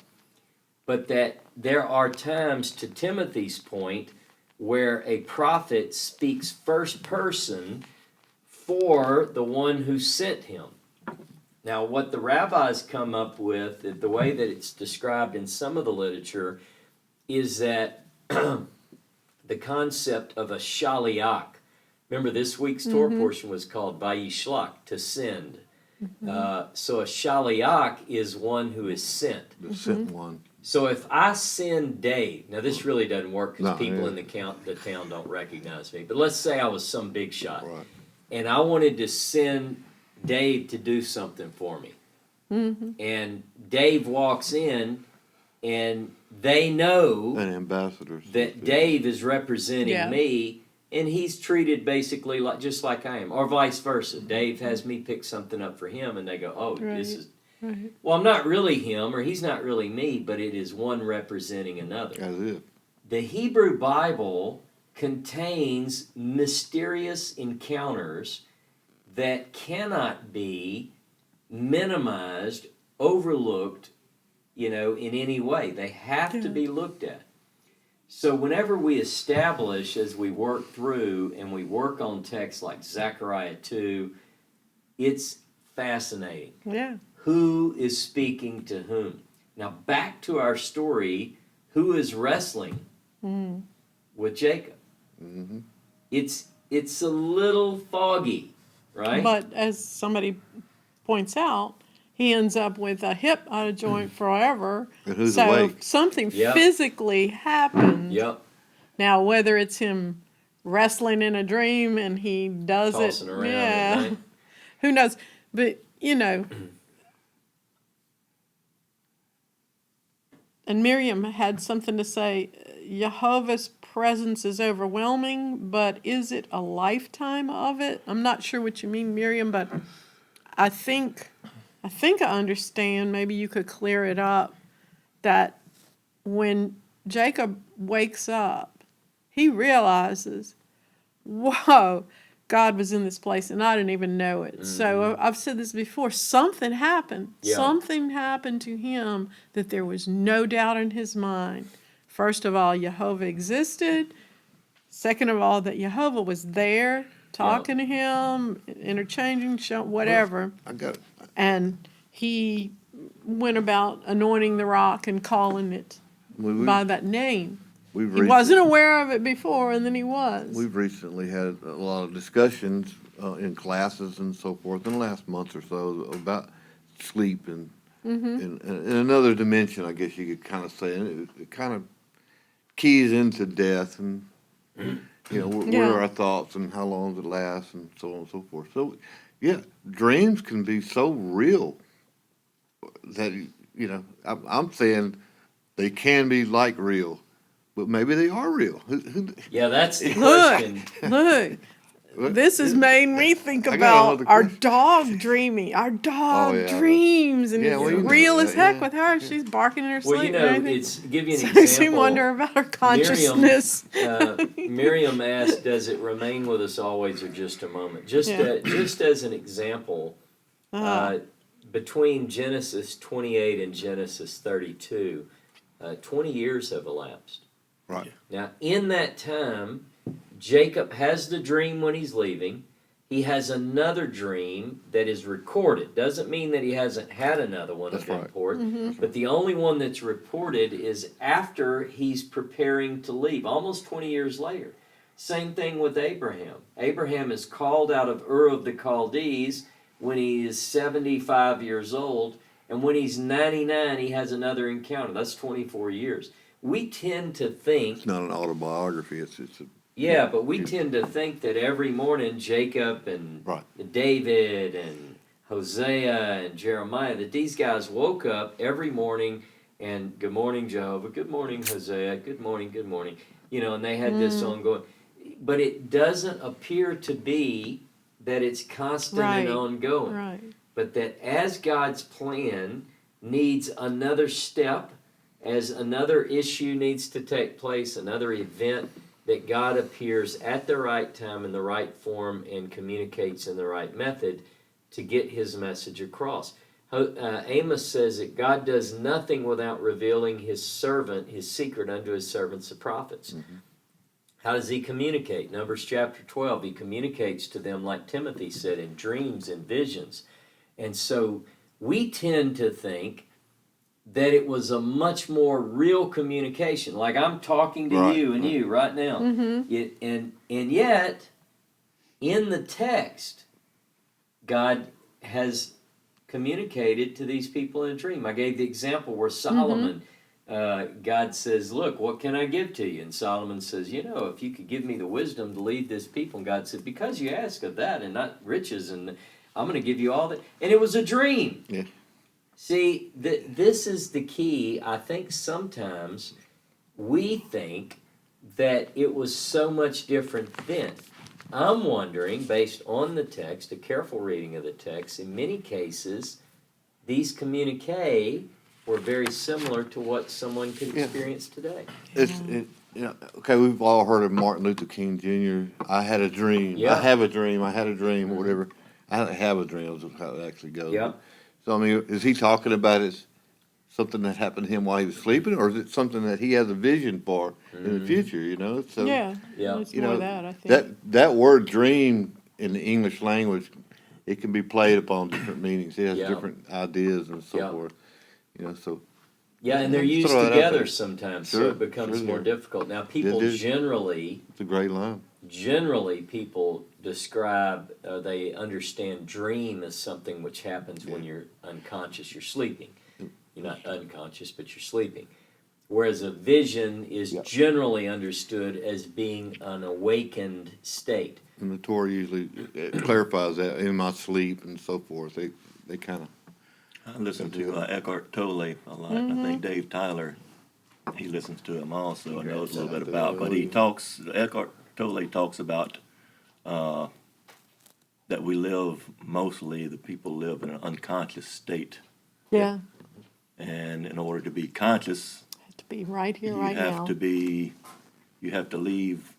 but that there are times, to Timothy's point, where a prophet speaks first person for the one who sent him. Now, what the rabbis come up with, the way that it's described in some of the literature, is that the concept of a shaliach. Remember, this week's Torah portion was called Vayishlach, to send. So a shaliach is one who is sent. the sent one. So if I send Dave, now this really doesn't work because No, people yeah. in the town don't recognize me. But let's say I was some big shot, Right. and I wanted to send Dave to do something for me. And Dave walks in, and they know And ambassadors. that Dave is representing Yeah. me, and he's treated basically just like I am, or vice versa. Dave has me pick something up for him, and they go, "Oh, Right. Right. Well, I'm not really him, or he's not really me, but it is one representing another. That's it. The Hebrew Bible contains mysterious encounters that cannot be minimized, overlooked, in any way. They have to be looked at. So whenever we establish, as we work through and we work on texts like Zechariah 2, it's fascinating. Yeah. Who is speaking to whom? Now back to our story, who is wrestling with Jacob? Mm-hmm. It's a little foggy, right? But as somebody points out, he ends up with a hip out of joint forever. And who's so awake? something Yep. physically happened. Yep. Now, whether it's him wrestling in a dream and he does Tossing it, around at yeah, night. who knows? But and Miriam had something to say. Jehovah's presence is overwhelming, but is it a lifetime of it? I'm not sure what you mean, Miriam, but I think I understand. Maybe you could clear it up. That when Jacob wakes up, he realizes, whoa, God was in this place and I didn't even know it. So I've said this before, something happened. Yeah. Something happened to him that there was no doubt in his mind. First of all, Jehovah existed. Second of all, that Jehovah was there talking to him, interchanging, whatever. I got it. And he went about anointing the rock and calling it by that name. He wasn't aware of it before, and then he was. We've recently had a lot of discussions in classes and so forth in the last month or so about sleep and in another dimension, I guess you could kind of say. And it kind of keys into death and, what are our thoughts and how long does it last and so on and so forth. So, yeah, dreams can be so real that, I'm saying they can be like real. But maybe they are real. Yeah, that's the Look, question. look. This has made me think I got another about our question. dog dreaming. Our dog Oh, yeah. dreams, and Yeah, it's well, you know real as that, heck yeah. with her. She's barking in her sleep. Well, and everything. it's give you an So makes me example. wonder about her consciousness. Miriam asked, "Does it remain with us always, or just a moment?" Just as an example, between Genesis 28 and Genesis 32, 20 years have elapsed. Right. Now, in that time, Jacob has the dream when he's leaving. He has another dream that is recorded. Doesn't mean that he hasn't had another one That's of right. import, but the only one that's reported is after he's preparing to leave, almost 20 years later. Same thing with Abraham. Abraham is called out of Ur of the Chaldees when he is 75 years old, and when he's 99, he has another encounter. That's 24 years. We tend to think It's not an autobiography. It's a yeah, but we tend to think that every morning Jacob and Right. David and Hosea and Jeremiah, that these guys woke up every morning and good morning, Jehovah, good morning, Hosea, good morning, and they had this ongoing. But it doesn't appear to be that it's constant Right. and ongoing, Right. but that as God's plan needs another step, as another issue needs to take place, another event, that God appears at the right time in the right form and communicates in the right method to get his message across. Amos says that God does nothing without revealing his secret unto his servants the prophets. How does he communicate? Numbers chapter 12, he communicates to them, like Timothy said, in dreams and visions. And so we tend to think that it was a much more real communication. Like I'm talking to Right, you and right. you right now. And yet, in the text, God has communicated to these people in a dream. I gave the example where Solomon, God says, look, what can I give to you? And Solomon says, if you could give me the wisdom to lead this people. And God said, because you ask of that and not riches, and I'm going to give you all that. And it was a dream. Yeah. See, this is the key. I think sometimes we think that it was so much different then. I'm wondering, based on the text, a careful reading of the text, in many cases, these communique were very similar to what someone could Yeah. experience today. Okay, we've all heard of Martin Luther King Jr. I had a dream. Yeah. I have a dream. I had a dream, or whatever. I don't have a dream. Is how it actually goes. Yep. So I mean, is he talking about it? Something that happened to him while he was sleeping, or is it something that he has a vision for in the future? You know, so Yeah, Yeah. it's you more know that, I think. that word dream in the English language, it can be played upon different meanings. It has Yeah. different ideas and so Yeah. forth. You know, so Yeah, and they're Throw used it out together there. sometimes, so Sure, it becomes sure more they are. difficult. Now, people do. generally it's a great line. people describe, they understand dream as something which happens when you're unconscious, you're sleeping. You're not unconscious, but you're sleeping. Whereas a vision is Yeah. generally understood as being an awakened state. And the Torah usually clarifies that in my sleep and so forth. They kind of I listen to Eckhart Tolle a lot. I think Dave Tyler, he listens to him also and knows a little bit about. But Eckhart Tolle talks about that we live mostly, the people live in an unconscious state. Yeah, And in order to be conscious, have to be right here, you right have now. you have to leave.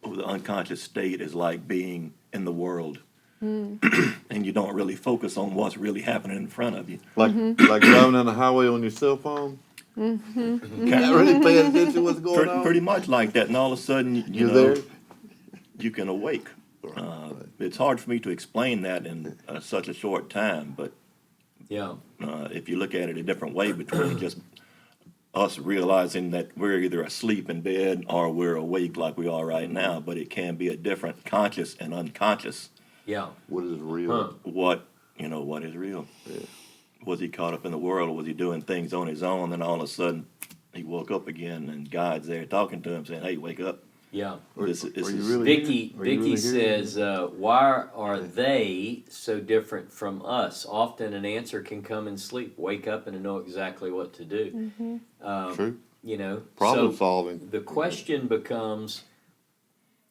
The unconscious state is like being in the world. And you don't really focus on what's really happening in front of you. like driving down the highway on your cell phone. Not really paying attention to what's going on. Pretty much like that, and all of a sudden, you You're know, there. you can awake. It's hard for me to explain that in such a short time, but Yeah. if you look at it a different way between just us realizing that we're either asleep in bed or we're awake like we are right now, but it can be a different conscious and unconscious. Yeah. What is real? Huh. What is real? Was he caught up in the world, or was he doing things on his own? And all of a sudden, he woke up again, and God's there talking to him, saying, "Hey, wake up! Yeah. This Are is you really Vicky here? Are you really here? says, why are they so different from us? Often an answer can come in sleep. Wake up and know exactly what to do. True. You know, Problem so solving. the question becomes,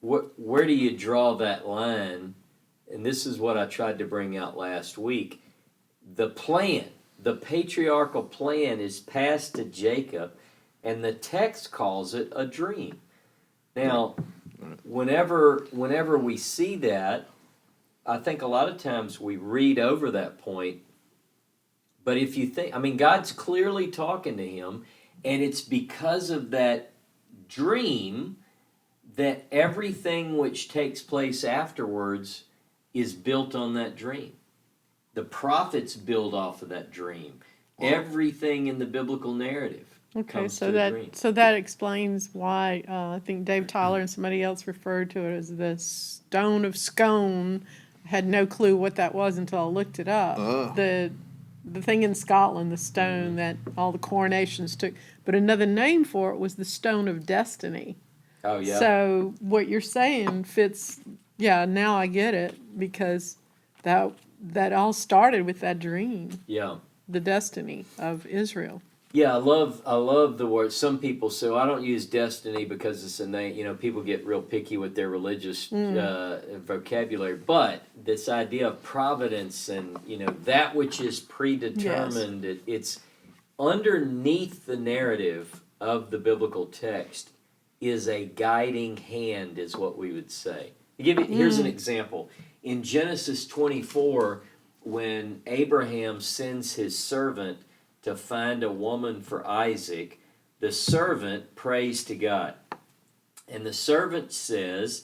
where do you draw that line? And this is what I tried to bring out last week. The plan, the patriarchal plan, is passed to Jacob, and the text calls it a dream. Now, whenever we see that, I think a lot of times we read over that point. But if you think, I mean, God's clearly talking to him, and it's because of that dream that everything which takes place afterwards is built on that dream. The prophets build off of that dream. Everything in the biblical narrative Okay, comes so to a dream. that explains why I think Dave Tyler and somebody else referred to it as the stone of Scone. I had no clue what that was until I looked it up. The thing in Scotland, the stone that all the coronations took, but another name for it was the stone of destiny. Oh yeah. So what you're saying fits. Yeah, now I get it, because that all started with that dream, Yeah. the destiny of Israel. Yeah, I love the word. Some people, so I don't use destiny because it's a name. You know, people get real picky with their religious vocabulary. But this idea of providence and that which is predetermined, it's underneath the narrative of the biblical text is a guiding hand, is what we would say. Here's an example in Genesis 24 when Abraham sends his servant to find a woman for Isaac, the servant prays to God. And the servant says,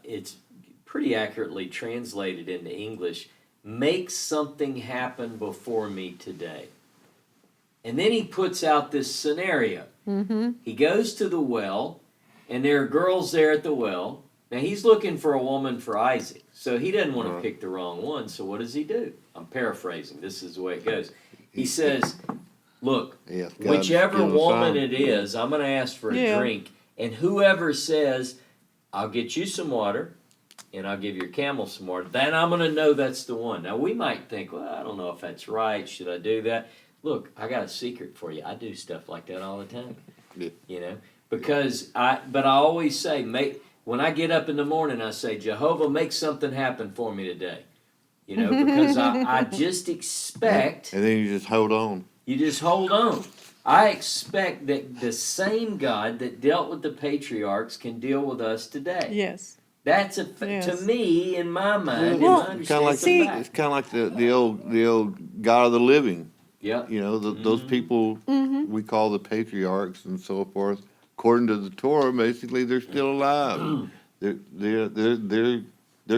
it's pretty accurately translated into English, make something happen before me today. And then he puts out this scenario. He goes to the well, and there are girls there at the well. Now he's looking for a woman for Isaac, so he doesn't want to pick the wrong one, so what does he do? I'm paraphrasing, this is the way it goes. He says, look, Yes, God, whichever give us woman some. it is, I'm going to ask for a drink, and whoever says, I'll get you some water, and I'll give your camel some water, then I'm going to know that's the one. Now we might think, well, I don't know if that's right, should I do that? Look, I got a secret for you. I do stuff like that all the time. Yeah. Because I always say, when I get up in the morning, I say, Jehovah, make something happen for me today. you know, because I just expect, And then you just hold on. you just hold on. I expect that the same God that dealt with the patriarchs can deal with us today. Yes. That's to Yes. me, in my mind, Well, in my Kind of like understanding, the, it's it's a fact. kind of like the old God of the living. Yep. You know, those people we call the patriarchs and so forth. According to the Torah, basically they're still alive. Their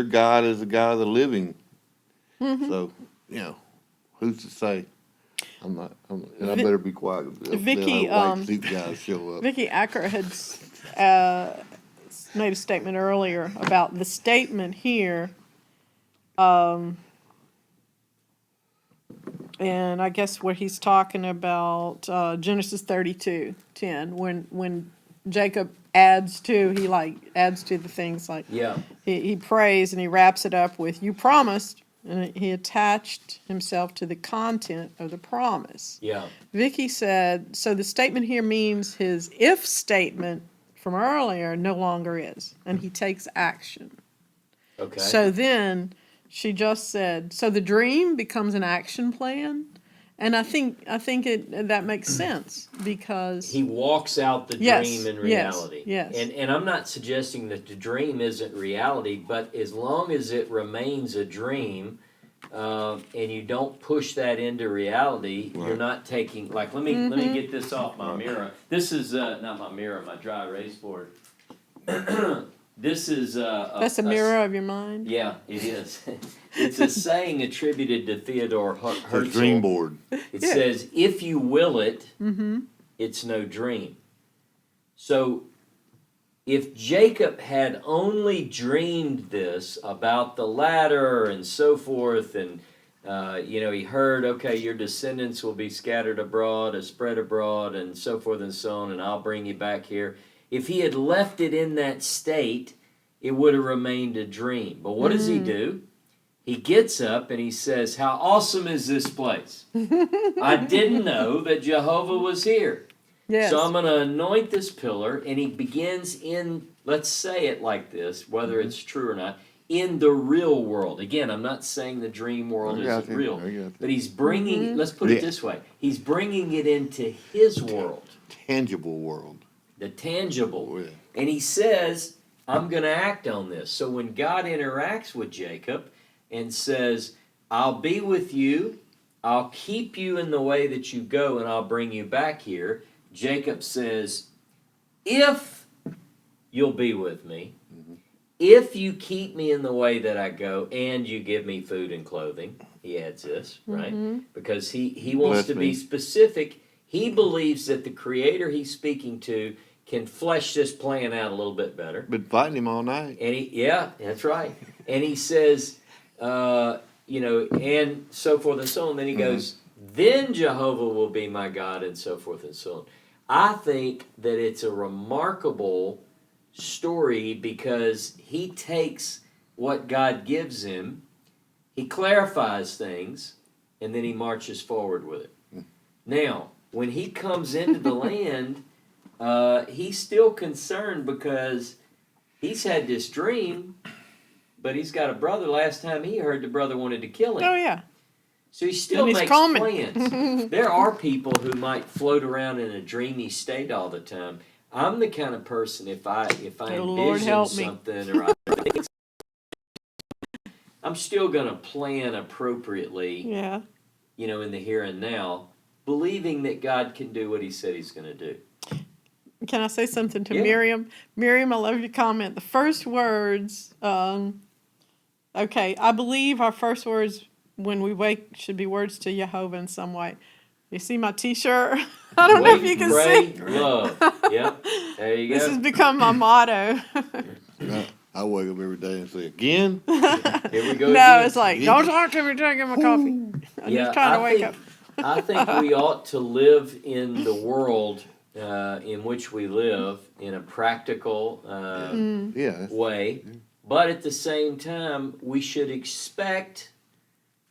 God is the God of the living. So, you know, who's to say? And I better be quiet. Vicky, They'll have white suit guys show up. Vicky Acker had uh, made a statement earlier about the statement here. And I guess what he's talking about, Genesis 32:10, when Jacob adds to, he like adds to the things like, Yeah. he prays and he wraps it up with, you promised, and he attached himself to the content of the promise. Yeah. Vicky said, so the statement here means his if statement from earlier no longer is, and he takes action. Okay. So then she just said, so the dream becomes an action plan, and I think that makes sense because he walks out the Yes, dream in yes, reality. yes. And I'm not suggesting that the dream isn't reality, but as long as it remains a dream, and you don't push that into reality, you're Right. not taking, like, let me get this off my mirror. This is not my mirror, my dry erase board. This is that's a mirror of your mind. Yeah, it is. It's a saying attributed to Theodore It's Herzl. a dream board. It Yeah. says, if you will it, it's no dream. So, if Jacob had only dreamed this about the ladder and so forth, and he heard, okay, your descendants will be scattered abroad, or spread abroad, and so forth and so on, and I'll bring you back here. If he had left it in that state, it would have remained a dream. But what does he do? He gets up and he says, how awesome is this place? I didn't know that Jehovah was here. Yes. So I'm going to anoint this pillar, and he begins in, let's say it like this, whether it's true or not, in the real world. Again, I'm not saying the dream world I got isn't you, real, I got you. but he's bringing, let's put it Yeah. this way, he's bringing it into his world, Tangible world. the tangible. Oh, yeah. And he says, I'm going to act on this. So when God interacts with Jacob and says, I'll be with you, I'll keep you in the way that you go, and I'll bring you back here, Jacob says, if you'll be with me, if you keep me in the way that I go, and you give me food and clothing, he adds this, right? Because he wants Bless to me. be specific. He believes that the creator he's speaking to can flesh this plan out a little bit better. Been fighting him all night. And yeah, that's right. And he says, and so forth and so on. Then he goes, then Jehovah will be my God, and so forth and so on. I think that it's a remarkable story because he takes what God gives him, he clarifies things, and then he marches forward with it. Now, when he comes into the land, he's still concerned because he's had this dream, but he's got a brother. Last time he heard, the brother wanted to kill him. Oh yeah. So he still And he's makes coming. plans. There are people who might float around in a dreamy state all the time. I'm the kind of person, if I Oh, Lord, envision help me. something or I think I'm still going to plan appropriately, Yeah. in the here and now, believing that God can do what he said he's going to do. Can I say something to Yeah. Miriam? Miriam, I love your comment. The first words, okay, I believe our first words when we wake should be words to Jehovah in some way. You see my T-shirt? I don't know if you can Pray, see. love. Yep, there you This go. has become my motto. I wake up every day and say, again? Here we go No, again. it's like, don't talk to me until I get my coffee. I'm just trying to wake up. I think we ought to live in the world in which we live in a practical Yeah. way, but at the same time, we should expect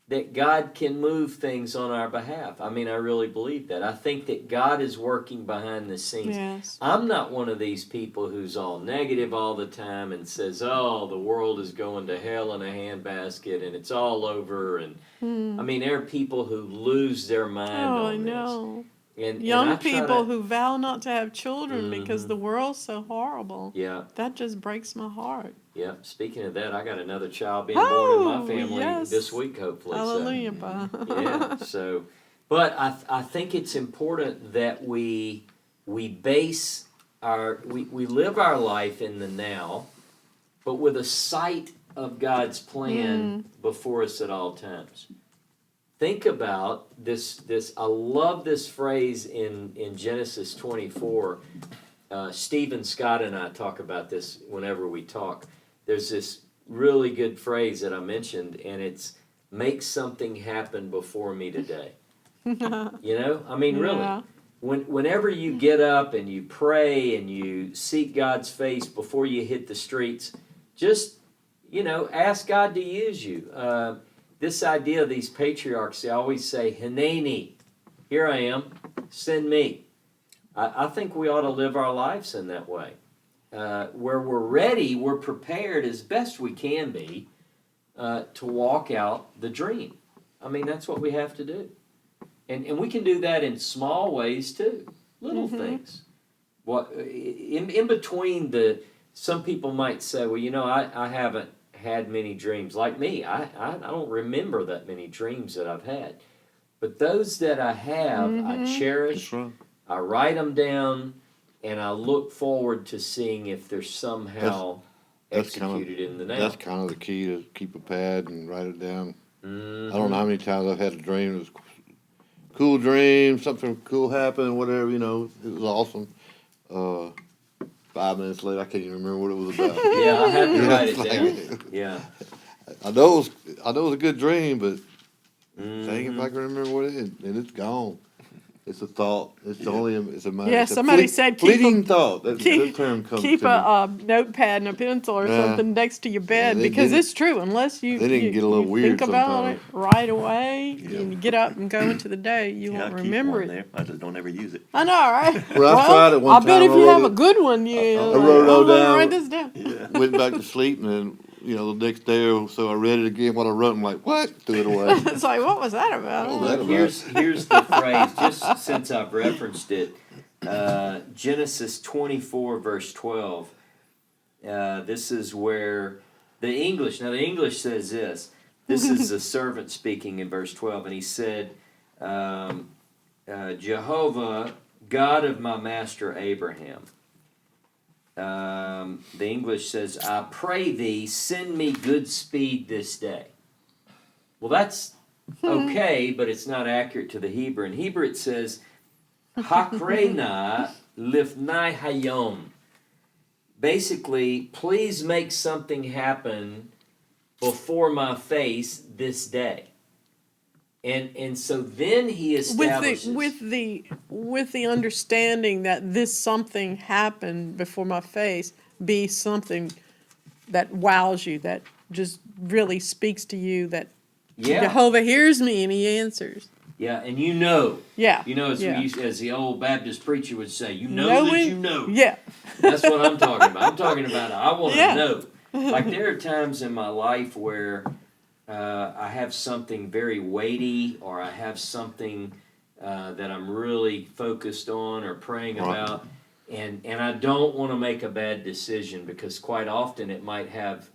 that God can move things on our behalf. I mean, I really believe that. I think that God is working behind the scenes. Yes. I'm not one of these people who's all negative all the time and says, "Oh, the world is going to hell in a handbasket and it's all over." And I mean, there are people who lose their mind Oh, on I this. know. And I Young try people to- who vow not to have children because the world's so horrible. Yeah, That just breaks my heart. yeah. Speaking of that, I got another child being born in my Oh, family yes. this week, hopefully. So. Hallelujah, Pa. Yeah. So, but I think it's important that we base we live our life in the now, but with a sight of God's plan before us at all times. Think about this. I love this phrase in Genesis 24. Stephen Scott and I talk about this whenever we talk. There's this really good phrase that I mentioned, and it's "make something happen before me today." You know, I mean, really. Yeah. Whenever you get up and you pray and you seek God's face before you hit the streets, just ask God to use you. This idea of these patriarchs, they always say, "Hineni, here I am, send me." I think we ought to live our lives in that way, where we're ready, we're prepared as best we can be to walk out the dream. I mean, that's what we have to do. And we can do that in small ways too, little things. What in between some people might say, well, I haven't had many dreams. Like me, I don't remember that many dreams that I've had. But those that I have, I cherish, That's right. I write them down, and I look forward to seeing if they're somehow That's kind of- executed in the now. That's kind of the key, to keep a pad and write it down. Mhm. I don't know how many times I've had a dream. It was a cool dream, something cool happened, whatever, it was awesome. 5 minutes later, I can't even remember what it was about. Yeah, I had to write it It's down. Yeah. I know it was a good dream, but Mhm. dang if I can remember what it is, and it's gone. It's a thought. It's a mind. Yeah, it's a somebody said keep fleeting thought. That Keep, term comes keep to me. a notepad and a pencil or Yeah. something next to your bed, Yeah, because then- it's true. Unless you, then it can you, get a little you weird think about it sometimes. right away and you get up and go into the day, you Yeah, I won't keep remember one it. there. I just don't ever use it. I know, right? Well, I tried it one I bet time. if I you wrote have a it- good one, you wrote it all let me down. write this down. Yeah. Went back to sleep, and then the next day or so I read it again. What I wrote, I'm like, what? Threw it away. It's like, what was that about? What was that about? Here's the phrase, just since I've referenced it. Genesis 24, verse 12. This is where the English says this. This is the servant speaking in verse 12, and he said, Jehovah, God of my master Abraham. The English says, I pray thee, send me good speed this day. Well, that's okay, but it's not accurate to the Hebrew. In Hebrew, it says, Hakrena lifnai hayom. Basically, please make something happen before my face this day. And so then he establishes with the understanding that this something happened before my face be something that wows you, that just really speaks to you, that yeah, Jehovah hears me and he answers. yeah, and you know, Yeah. as yeah. we used, as the old Baptist preacher would say, you know that Knowing- you know. Yeah. That's what I'm talking about. I'm talking about I want to Yeah. know. Like there are times in my life where I have something very weighty, or I have something that I'm really focused on or praying Right. about, and I don't want to make a bad decision because quite often it might have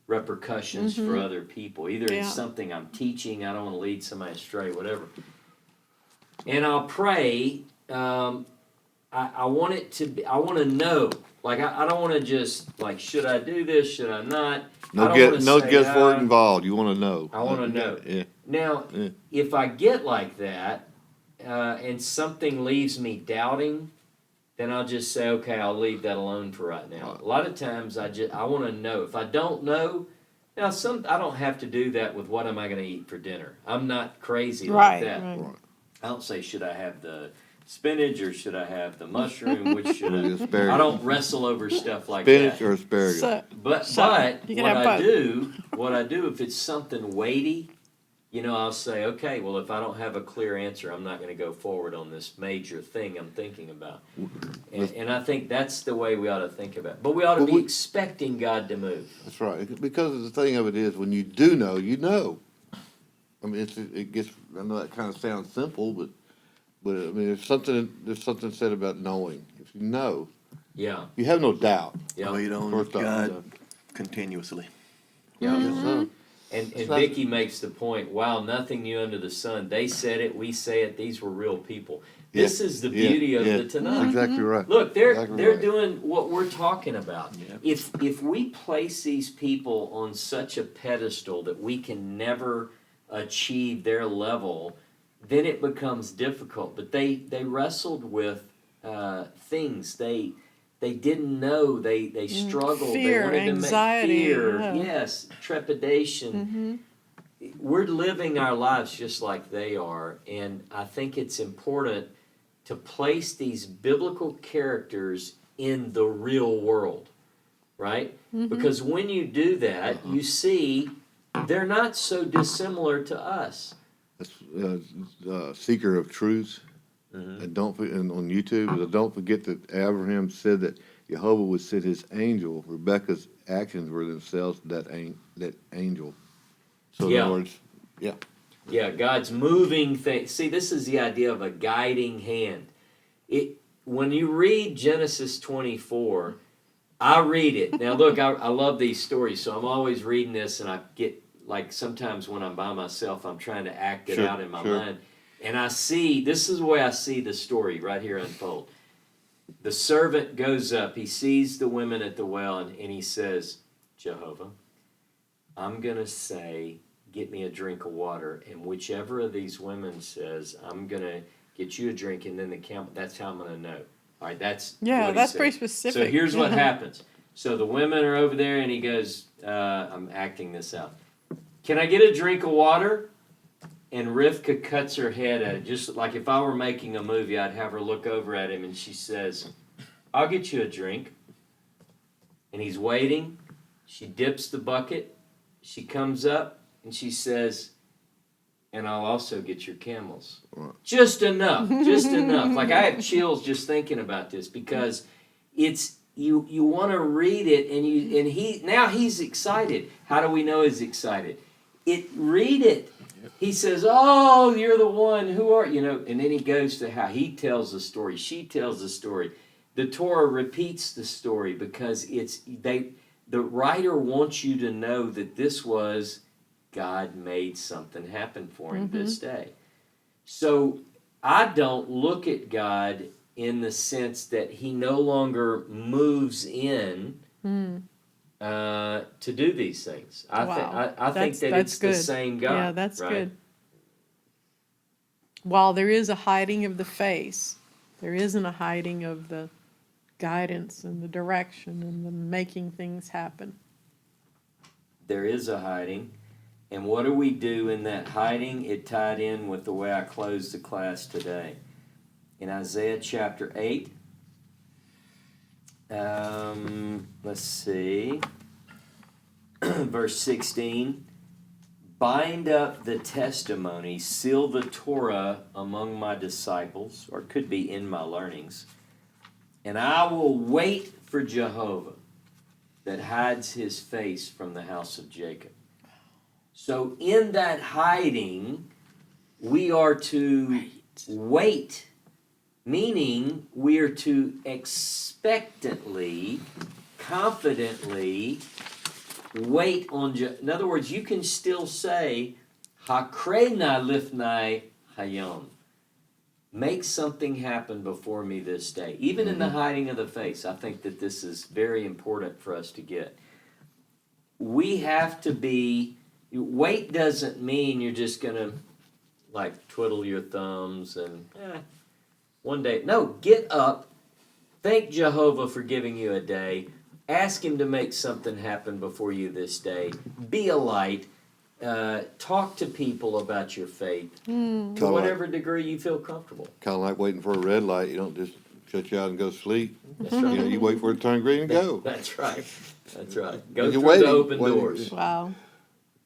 repercussions for other people. Either Yeah. it's something I'm teaching, I don't want to lead somebody astray, whatever. And I'll pray. I want it to be. I want to know. Like I don't want to just like, should I do this? Should I not? I No, don't wanna say, guesswork involved. You want to know. I wanna know. Yeah. Now, Yeah. if I get like that, and something leaves me doubting, then I'll just say, okay, I'll leave that alone for right now. A lot of times, I want to know. If I don't know, now I don't have to do that with what am I going to eat for dinner. I'm not crazy Right. like that. Right. I don't say, should I have the spinach or should I have the mushroom? Which should Or the I? asparagus. I don't wrestle over stuff like Spinach that. or asparagus. So, But So, you can what have I both. do, what I do if it's something weighty, I'll say, okay, well, if I don't have a clear answer, I'm not gonna go forward on this major thing I'm thinking about. And I think that's the way we ought to think about it. But we ought to But be we- expecting God to move. That's right, because the thing of it is, when you do know, you know. I mean, it gets, I know that kind of sounds simple, but I mean, there's something said about knowing. If you know, Yeah, you have no doubt. yeah, Wait on First off, God continuously. yeah. Yes, sir. And It's not- Vicky makes the point, wow, nothing new under the sun. They said it, we say it, these were real people. This Yeah, is the yeah, beauty of yeah. the Tanakh. Exactly right. Look, they're Exactly right. doing what we're talking about. Yeah. If we place these people on such a pedestal that we can never achieve their level, then it becomes difficult. But they wrestled with things they didn't know. They struggled. Fear, they wanted anxiety, to make fear. yeah. Yes, trepidation. We're living our lives just like they are, and I think it's important to place these biblical characters in the real world, right? Because when you do that, you see they're not so dissimilar to us. That's, Seeker of Truth. And and on YouTube, don't forget that Abraham said that Jehovah would send his angel. Rebecca's actions were themselves that angel. So in Yeah. other words, yeah. Yeah, God's moving things. See, this is the idea of a guiding hand. When you read Genesis 24, I read it. Now, look, I love these stories, so I'm always reading this, and I get, like, sometimes when I'm by myself, I'm trying to act it Sure, out in my sure. mind. And this is the way I see the story right here unfold. The servant goes up, he sees the women at the well, and he says, Jehovah, I'm going to say, get me a drink of water. And whichever of these women says, I'm going to get you a drink, and then the camel, that's how I'm going to know. All right, that's Yeah, what he that's said. pretty specific. So here's what Yeah. happens. So the women are over there, and he goes, I'm acting this out. Can I get a drink of water? And Rivka cuts her head at it. Just like if I were making a movie, I'd have her look over at him, and she says, I'll get you a drink. And he's waiting. She dips the bucket. She comes up, and she says, and I'll also get your camels. Right. Just enough. Like I have chills just thinking about this because it's you want to read it and he's excited. How do we know he's excited? Read it. He says, "Oh, you're the one. Who are you know?" And then he goes to how he tells the story. She tells the story. The Torah repeats the story because the writer wants you to know that this was God made something happen for him this day. So I don't look at God in the sense that he no longer moves in to do these things. I think that That's it's the good. same God. Yeah, that's right? good. While there is a hiding of the face, there isn't a hiding of the guidance and the direction and the making things happen. There is a hiding. And what do we do in that hiding? It tied in with the way I closed the class today. In Isaiah chapter 8, let's see, verse 16, bind up the testimony, seal the Torah among my disciples, or it could be in my learnings, and I will wait for Jehovah that hides his face from the house of Jacob. So in that hiding, we are to wait, meaning we are to expectantly, confidently wait on. In other words, you can still say, "Hakrena lifnai hayom." Make something happen before me this day, even in the hiding of the face. I think that this is very important for us to get. We have to be. Wait doesn't mean you're just gonna like twiddle your thumbs and one day. No, get up, thank Jehovah for giving you a day, ask him to make something happen before you this day, be a light, talk to people about your faith to Kinda whatever degree you feel comfortable. Kind of like waiting for a red light. You don't just shut you out and go sleep. That's You know, right. you wait for it to turn green and go. That's right. That's right. Go You're through waiting, the open waiting. doors. Wow.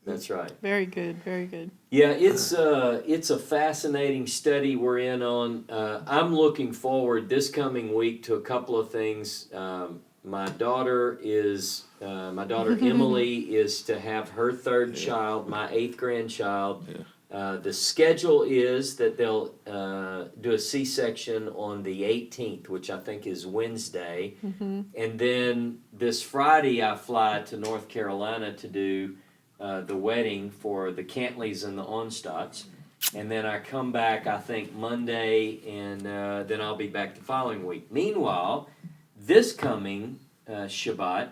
That's right. Very good, very good. Yeah, it's a fascinating study we're in on. I'm looking forward this coming week to a couple of things. My daughter Emily is to have her third child, my 8th grandchild. The schedule is that they'll do a C-section on the 18th, which I think is Wednesday. And then this Friday I fly to North Carolina to do the wedding for the Cantleys and the Onstotts. And then I come back, I think, Monday, and then I'll be back the following week. Meanwhile, this coming Shabbat,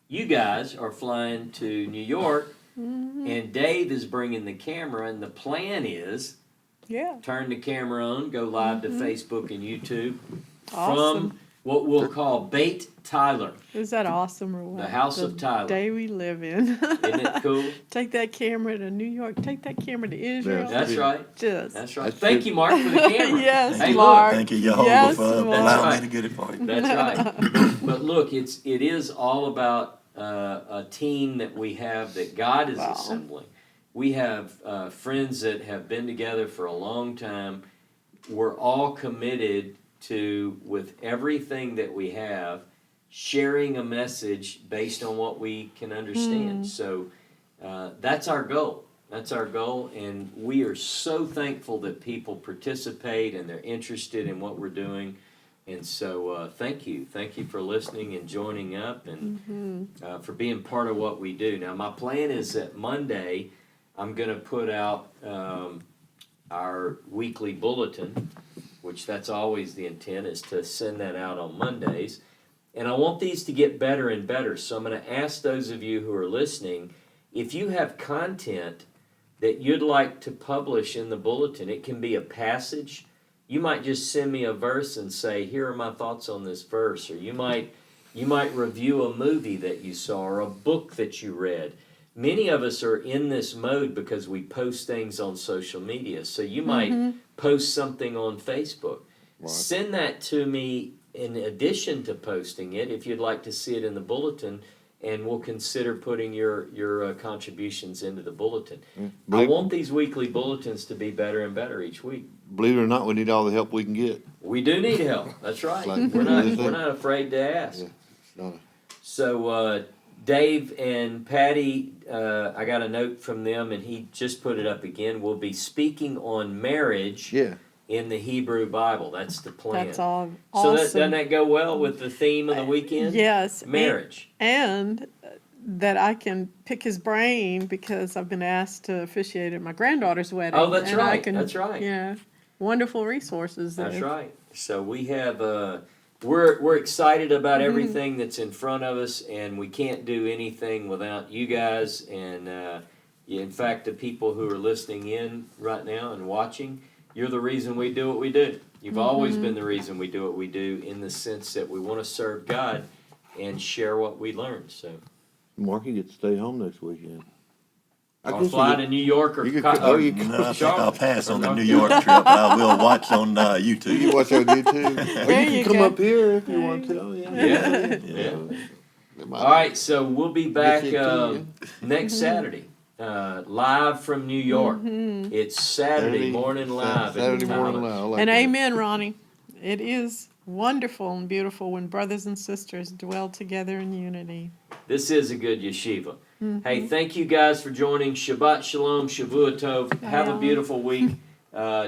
you guys are flying to New York, and Dave is bringing the camera, and the plan is Yeah. turn the camera on, go live to Facebook and YouTube Awesome. from what we'll call Beit Tyler. Is that awesome or what? The House of Tyler. Day we live in. Isn't it cool? Take that camera to New York. Take that camera to Israel. That's right. Just. That's right. That's Thank good. you, Mark, for the camera. Yes, Hey, look. Mark. Thank you, Jehovah, Yes, for Lord. allowing That's me to get it for you. That's right. But look, it is all about a team that we have that God is Wow. assembling. We have friends that have been together for a long time. We're all committed to, with everything that we have, sharing a message based on what we can understand. So that's our goal. That's our goal, and we are so thankful that people participate and they're interested in what we're doing. And so thank you. Thank you for listening and joining up and for being part of what we do. Now, my plan is that Monday I'm going to put out our weekly bulletin, which that's always the intent, is to send that out on Mondays. And I want these to get better and better. So I'm going to ask those of you who are listening, if you have content that you'd like to publish in the bulletin, it can be a passage. You might just send me a verse and say, here are my thoughts on this verse. Or you might review a movie that you saw or a book that you read. Many of us are in this mode because we post things on social media. So you might post something on Facebook. Right. Send that to me in addition to posting it if you'd like to see it in the bulletin, and we'll consider putting your contributions into the bulletin. I Believe, want these weekly bulletins to be better and better each week. believe it or not, we need all the help we can get. We do need help. That's right. Like- We're not afraid to ask. Yeah. It's not a- So Dave and Patty, I got a note from them, and he just put it up again. We'll be speaking on marriage Yeah. in the Hebrew Bible. That's the plan. That's all So awesome. doesn't that go well with the theme of the weekend? Yes. Marriage. And that I can pick his brain because I've been asked to officiate at my granddaughter's wedding. Oh, that's and I right. can- That's right. Yeah. Wonderful resources there. That's right. So we have we're excited about everything that's in front of us, and we can't do anything without you guys. And in fact, the people who are listening in right now and watching, you're the reason we do what we do. You've always been the reason we do what we do, in the sense that we want to serve God and share what we learned. So Mark, you get to stay home next weekend. I'll fly to New York or you could- Co- oh, or you No, I think I'll Charlotte. pass on the Or New North York trip, but I will watch on You can YouTube. watch on YouTube. Or There you you can come go. up here if you want to. Yeah. Yeah. All right, so we'll be back next Saturday, live from New York. It's Saturday morning live. Saturday in morning Tyler. live. I like And that. amen, Ronnie. It is wonderful and beautiful when brothers and sisters dwell together in unity. This is a good yeshiva. Hey, thank you guys for joining. Shabbat Shalom, Shavua Tov. Have a Shalom. beautiful week.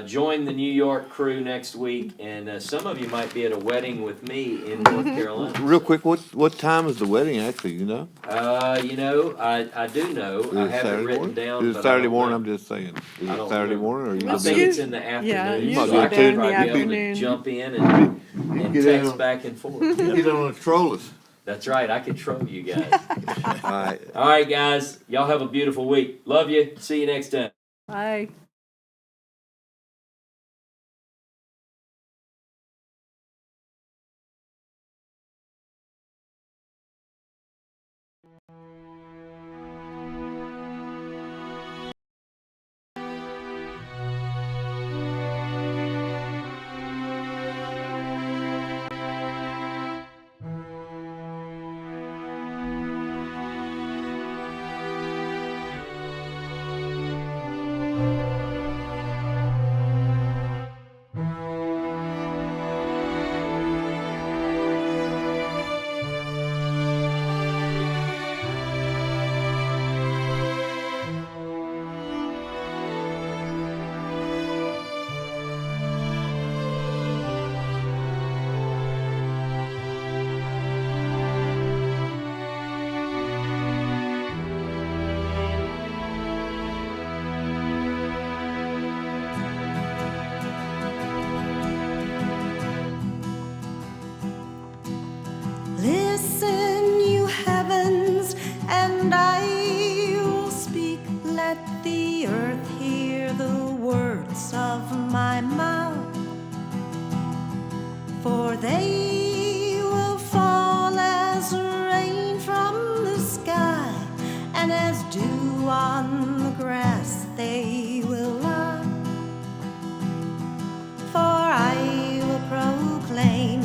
Join the New York crew next week, and some of you might be at a wedding with me in North Carolina. Real quick, what time is the wedding actually? You know? I do know. Is I it have it Saturday written morning? down. Is it but I Saturday don't morning? know. I'm just saying. Is I it don't Saturday remember. morning or you I It's think gonna it's be? in the Yeah, afternoon, usually so I they're could in the probably be able to afternoon. jump in and get text in. back and forth. Get on a troll us. That's right. I could troll you guys. All right. All right, guys. Y'all have a beautiful week. Love you. See you next time. Bye. they will fall as rain from the sky, and as dew on the grass they will lie. For I will proclaim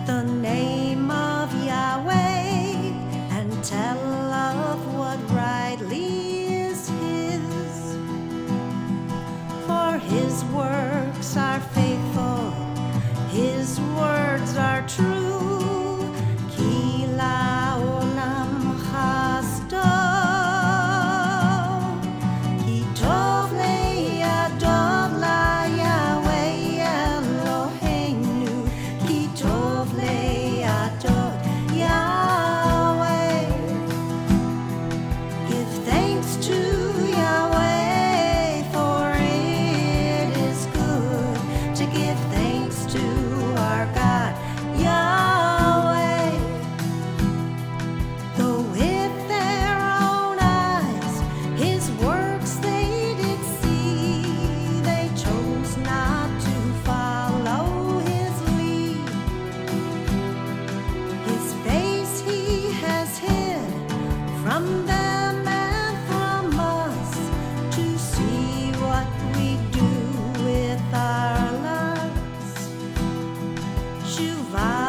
the name of Yahweh and tell of what rightly is His. For His works are faithful, His words are true. Ki la'olam chasdo, ki tov le'adon la'Yahweh Eloheinu, ki tov le'adon Yahweh. Give thanks to Yahweh, for it is good to give thanks to our God, Yahweh. Though with their own eyes His works they did see, they chose not to follow His lead. His face He has hid from them and from us, to see what we do with our lives. Shuvah